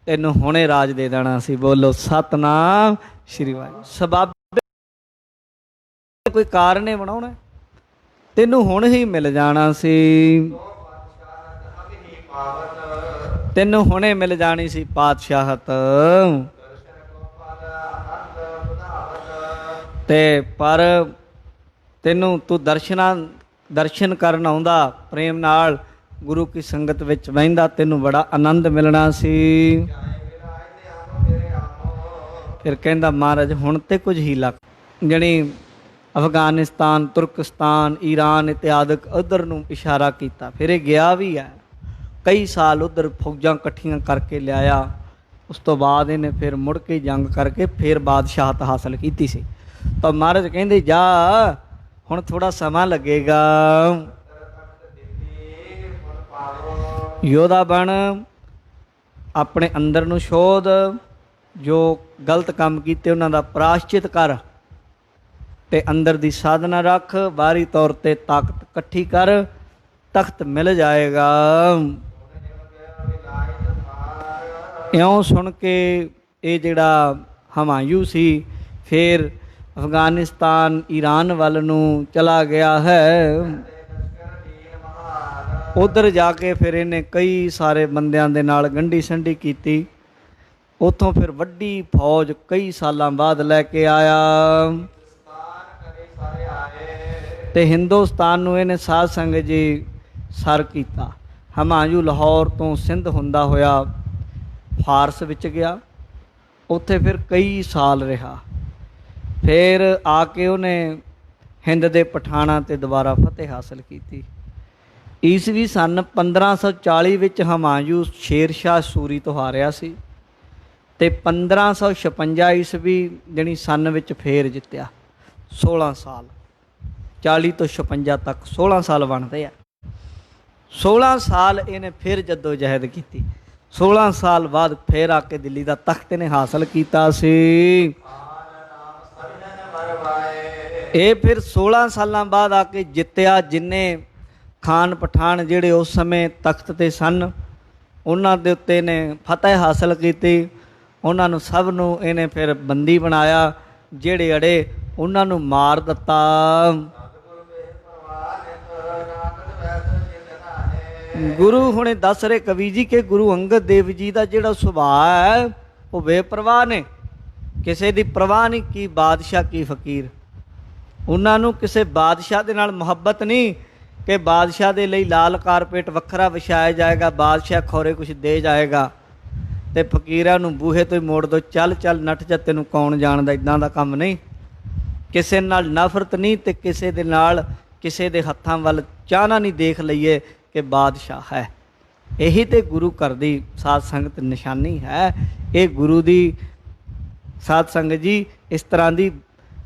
ਤੈਨੂੰ ਹੁਣੇ ਰਾਜ ਦੇ ਦੇਣਾ ਸੀ। ਬੋਲੋ ਸਤਨਾਮ ਸ਼੍ਰੀ ਵਾਹਿਗੁਰੂ। ਸਬਬ ਕੋਈ ਕਾਰਨ ਹੀ ਬਣਾਉਣਾ, ਤੈਨੂੰ ਹੁਣ ਹੀ ਮਿਲ ਜਾਣਾ ਸੀ। ਤੈਨੂੰ ਹੁਣੇ ਮਿਲ ਜਾਣੀ ਸੀ ਪਾਤਸ਼ਾਹਤ। ਤੇ ਪਰ ਤੈਨੂੰ ਤੂੰ ਦਰਸ਼ਨ ਕਰਨ ਆਉਂਦਾ ਪ੍ਰੇਮ ਨਾਲ, ਗੁਰੂ ਕੀ ਸੰਗਤ ਵਿੱਚ ਬਹਿੰਦਾ, ਤੈਨੂੰ ਬੜਾ ਆਨੰਦ ਮਿਲਣਾ ਸੀ। ਫਿਰ ਕਹਿੰਦਾ ਮਹਾਰਾਜ ਹੁਣ ਤੇ ਕੁਝ ਹੀਲਾ, ਜਿਹੜੀ ਅਫਗਾਨਿਸਤਾਨ, ਤੁਰਕਸਤਾਨ, ਈਰਾਨ ਇਤਿਆਦਿਕ ਉੱਧਰ ਨੂੰ ਇਸ਼ਾਰਾ ਕੀਤਾ। ਫਿਰ ਇਹ ਗਿਆ ਵੀ ਹੈ, ਕਈ ਸਾਲ ਉੱਧਰ ਫੌਜਾਂ ਇਕੱਠੀਆਂ ਕਰਕੇ ਲਿਆਇਆ। ਉਸ ਤੋਂ ਬਾਅਦ ਇਹਨੇ ਫਿਰ ਮੁੜ ਕੇ ਜੰਗ ਕਰਕੇ ਫਿਰ ਬਾਦਸ਼ਾਹਤ ਹਾਸਲ ਕੀਤੀ ਸੀ। ਤਾਂ ਮਹਾਰਾਜ ਕਹਿੰਦੇ ਜਾ, ਹੁਣ ਥੋੜਾ ਸਮਾਂ ਲੱਗੇਗਾ। ਯੋਧਾ ਬਣ, ਆਪਣੇ ਅੰਦਰ ਨੂੰ ਸ਼ੋਧ, ਜੋ ਗਲਤ ਕੰਮ ਕੀਤੇ ਉਹਨਾਂ ਦਾ ਪ੍ਰਾਸ਼ਚਿਤ ਕਰ, ਤੇ ਅੰਦਰ ਦੀ ਸਾਧਨਾ ਰੱਖ, ਬਾਹਰੀ ਤੌਰ ਤੇ ਤਾਕਤ ਇਕੱਠੀ ਕਰ, ਤਖਤ ਮਿਲ ਜਾਏਗਾ। ਇਉਂ ਸੁਣ ਕੇ ਇਹ ਜਿਹੜਾ ਹਮਾਯੂ ਸੀ ਫਿਰ ਅਫਗਾਨਿਸਤਾਨ ਈਰਾਨ ਵੱਲ ਨੂੰ ਚਲਾ ਗਿਆ ਹੈ। ਉਧਰ ਜਾ ਕੇ ਫਿਰ ਇਹਨੇ ਕਈ ਸਾਰੇ ਬੰਦਿਆਂ ਦੇ ਨਾਲ ਗੰਢੀ ਸੰਢੀ ਕੀਤੀ। ਉੱਥੋਂ ਫਿਰ ਵੱਡੀ ਫੌਜ ਕਈ ਸਾਲਾਂ ਬਾਅਦ ਲੈ ਕੇ ਆਇਆ ਤੇ ਹਿੰਦੁਸਤਾਨ ਨੂੰ ਇਹਨੇ ਸਾਧ ਸੰਗਤ ਜੀ ਸਰ ਕੀਤਾ। ਹਮਾਯੂ ਲਾਹੌਰ ਤੋਂ ਸਿੰਧ ਹੁੰਦਾ ਹੋਇਆ ਫਾਰਸ ਵਿੱਚ ਗਿਆ। ਉੱਥੇ ਫਿਰ ਕਈ ਸਾਲ ਰਿਹਾ। ਫਿਰ ਆ ਕੇ ਉਹਨੇ ਹਿੰਦ ਦੇ ਪਠਾਣਾਂ 'ਤੇ ਦੁਬਾਰਾ ਫਤਿਹ ਹਾਸਲ ਕੀਤੀ। ਈਸਵੀ ਸਨ 1540 ਵਿੱਚ ਹਮਾਯੂ ਸ਼ੇਰ ਸ਼ਾਹ ਸੂਰੀ ਤੋਂ ਹਾਰਿਆ ਸੀ ਤੇ 1556 ਈਸਵੀ ਜਿਹੜੀ ਸਨ ਵਿੱਚ ਫੇਰ ਜਿੱਤਿਆ। 16 ਸਾਲ 40 ਤੋਂ 56 ਤੱਕ 16 ਸਾਲ ਬਣਦੇ ਆ। 16 ਸਾਲ ਇਹਨੇ ਫਿਰ ਜੱਦੋ ਜਹਿਦ ਕੀਤੀ। 16 ਸਾਲ ਬਾਅਦ ਫਿਰ ਆ ਕੇ ਦਿੱਲੀ ਦਾ ਤਖਤ ਇਹਨੇ ਹਾਸਲ ਕੀਤਾ ਸੀ। ਇਹ ਫਿਰ 16 ਸਾਲਾਂ ਬਾਅਦ ਆ ਕੇ ਜਿੱਤਿਆ। ਜਿੰਨੇ ਖਾਨ ਪਠਾਨ ਜਿਹੜੇ ਉਸ ਸਮੇਂ ਤਖਤ 'ਤੇ ਸਨ ਉਹਨਾਂ ਦੇ ਉੱਤੇ ਇਹਨੇ ਫਤਿਹ ਹਾਸਲ ਕੀਤੀ। ਉਹਨਾਂ ਨੂੰ ਸਭ ਨੂੰ ਇਹਨੇ ਫਿਰ ਬੰਦੀ ਬਣਾਇਆ। ਜਿਹੜੇ ਅੜੇ ਉਹਨਾਂ ਨੂੰ ਮਾਰ ਦਿੱਤਾ। ਗੁਰੂ ਹੁਣੇ ਦੱਸ ਰਹੇ ਕਵੀ ਜੀ ਕਿ ਗੁਰੂ ਅੰਗਦ ਦੇਵ ਜੀ ਦਾ ਜਿਹੜਾ ਸੁਭਾਅ ਹੈ ਉਹ ਬੇਪਰਵਾਹ ਨੇ। ਕਿਸੇ ਦੀ ਪਰਵਾਹ ਨਹੀਂ ਕੀ ਬਾਦਸ਼ਾਹ ਕੀ ਫਕੀਰ। ਉਹਨਾਂ ਨੂੰ ਕਿਸੇ ਬਾਦਸ਼ਾਹ ਦੇ ਨਾਲ ਮੁਹੱਬਤ ਨਹੀਂ ਕਿ ਬਾਦਸ਼ਾਹ ਦੇ ਲਈ ਲਾਲ ਕਾਰਪੇਟ ਵੱਖਰਾ ਵਿਛਾਇਆ ਜਾਏਗਾ, ਬਾਦਸ਼ਾਹ ਖੌਰੇ ਕੁਛ ਦੇ ਜਾਏਗਾ ਤੇ ਫਕੀਰਾਂ ਨੂੰ ਬੂਹੇ ਤੋਂ ਹੀ ਮੋੜ ਦੋ, ਚੱਲ ਚੱਲ ਨੱਠ ਜਾ, ਤੈਨੂੰ ਕੌਣ ਜਾਣਦਾ। ਇੱਦਾਂ ਦਾ ਕੰਮ ਨਹੀਂ। ਕਿਸੇ ਨਾਲ ਨਫ਼ਰਤ ਨਹੀਂ ਤੇ ਕਿਸੇ ਦੇ ਨਾਲ ਕਿਸੇ ਦੇ ਹੱਥਾਂ ਵੱਲ ਚਾਹਨਾ ਨਹੀਂ ਦੇਖ ਲਈਏ ਕਿ ਬਾਦਸ਼ਾਹ ਹੈ। ਇਹੀ ਤੇ ਗੁਰੂ ਘਰ ਦੀ ਸਾਧ ਸੰਗਤ ਨਿਸ਼ਾਨੀ ਹੈ। ਇਹ ਗੁਰੂ ਦੀ ਸਾਧ ਸੰਗਤ ਜੀ ਇਸ ਤਰ੍ਹਾਂ ਦੀ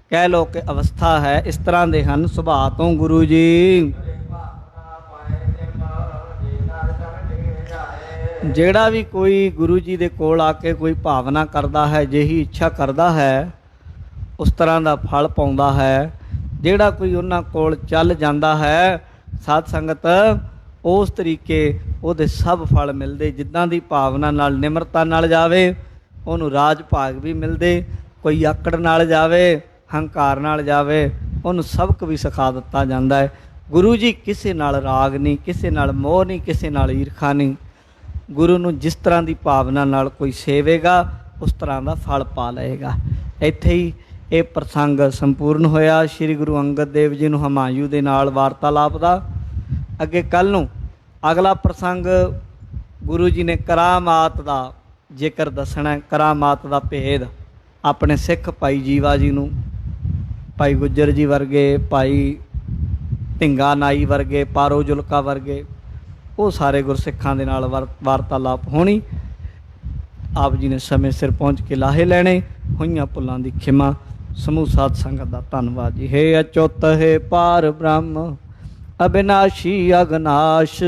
ਕਹਿ ਲਓ ਕਿ ਅਵਸਥਾ ਹੈ। ਇਸ ਤਰ੍ਹਾਂ ਦੇ ਹਨ ਸੁਭਾਅ ਤੋਂ ਗੁਰੂ ਜੀ। ਜਿਹੜਾ ਵੀ ਕੋਈ ਗੁਰੂ ਜੀ ਦੇ ਕੋਲ ਆ ਕੇ ਕੋਈ ਭਾਵਨਾ ਕਰਦਾ ਹੈ, ਜਿਹੀ ਇੱਛਾ ਕਰਦਾ ਹੈ, ਉਸ ਤਰ੍ਹਾਂ ਦਾ ਫਲ ਪਾਉਂਦਾ ਹੈ। ਜਿਹੜਾ ਕੋਈ ਉਹਨਾਂ ਕੋਲ ਚੱਲ ਜਾਂਦਾ ਹੈ ਸਾਧ ਸੰਗਤ, ਉਸ ਤਰੀਕੇ ਉਹਦੇ ਸਭ ਫਲ ਮਿਲਦੇ। ਜਿੱਦਾਂ ਦੀ ਭਾਵਨਾ ਨਾਲ ਨਿਮਰਤਾ ਨਾਲ ਜਾਵੇ ਉਹਨੂੰ ਰਾਜ ਭਾਗ ਵੀ ਮਿਲਦੇ। ਕੋਈ ਆਕੜ ਨਾਲ ਜਾਵੇ, ਹੰਕਾਰ ਨਾਲ ਜਾਵੇ, ਉਹਨੂੰ ਸਬਕ ਵੀ ਸਿਖਾ ਦਿੱਤਾ ਜਾਂਦਾ ਹੈ। ਗੁਰੂ ਜੀ ਕਿਸੇ ਨਾਲ ਰਾਗ ਨਹੀਂ, ਕਿਸੇ ਨਾਲ ਮੋਹ ਨਹੀਂ, ਕਿਸੇ ਨਾਲ ਈਰਖਾ ਨਹੀਂ। ਗੁਰੂ ਨੂੰ ਜਿਸ ਤਰ੍ਹਾਂ ਦੀ ਭਾਵਨਾ ਨਾਲ ਕੋਈ ਸੇਵੇਗਾ ਉਸ ਤਰ੍ਹਾਂ ਦਾ ਫਲ ਪਾ ਲਏਗਾ। ਇੱਥੇ ਹੀ ਇਹ ਪ੍ਰਸੰਗ ਸੰਪੂਰਨ ਹੋਇਆ ਸ਼੍ਰੀ ਗੁਰੂ ਅੰਗਦ ਦੇਵ ਜੀ ਨੂੰ ਹਮਾਯੂ ਦੇ ਨਾਲ ਵਾਰਤਾਲਾਪ ਦਾ। ਅੱਗੇ ਕੱਲ੍ਹ ਨੂੰ ਅਗਲਾ ਪ੍ਰਸੰਗ ਗੁਰੂ ਜੀ ਨੇ ਕਰਾਮਾਤ ਦਾ ਜ਼ਿਕਰ ਦੱਸਣਾ। ਕਰਾਮਾਤ ਦਾ ਭੇਦ ਆਪਣੇ ਸਿੱਖ ਭਾਈ ਜੀਵਾ ਜੀ ਨੂੰ, ਭਾਈ ਗੁੱਜਰ ਜੀ ਵਰਗੇ, ਭਾਈ ਢਿੰਗਾ ਨਾਈ ਵਰਗੇ, ਪਾਰੋ ਜੁਲਕਾ ਵਰਗੇ, ਉਹ ਸਾਰੇ ਗੁਰਸਿੱਖਾਂ ਦੇ ਨਾਲ ਵਾਰਤਾਲਾਪ ਹੋਣੀ। ਆਪ ਜੀ ਨੇ ਸਮੇਂ ਸਿਰ ਪਹੁੰਚ ਕੇ ਲਾਹੇ ਲੈਣੇ। ਹੋਈਆਂ ਭੁੱਲਾਂ ਦੀ ਖਿਮਾ। ਸਮੂਹ ਸਾਧ ਸੰਗਤ ਦਾ ਧੰਨਵਾਦ ਜੀ। ਹੇ ਅਚੁੱਤ ਹੈ ਪਾਰ ਬ੍ਰਹਮ ਅਬਿਨਾਸ਼ੀ ਅਗਨਾਸ਼।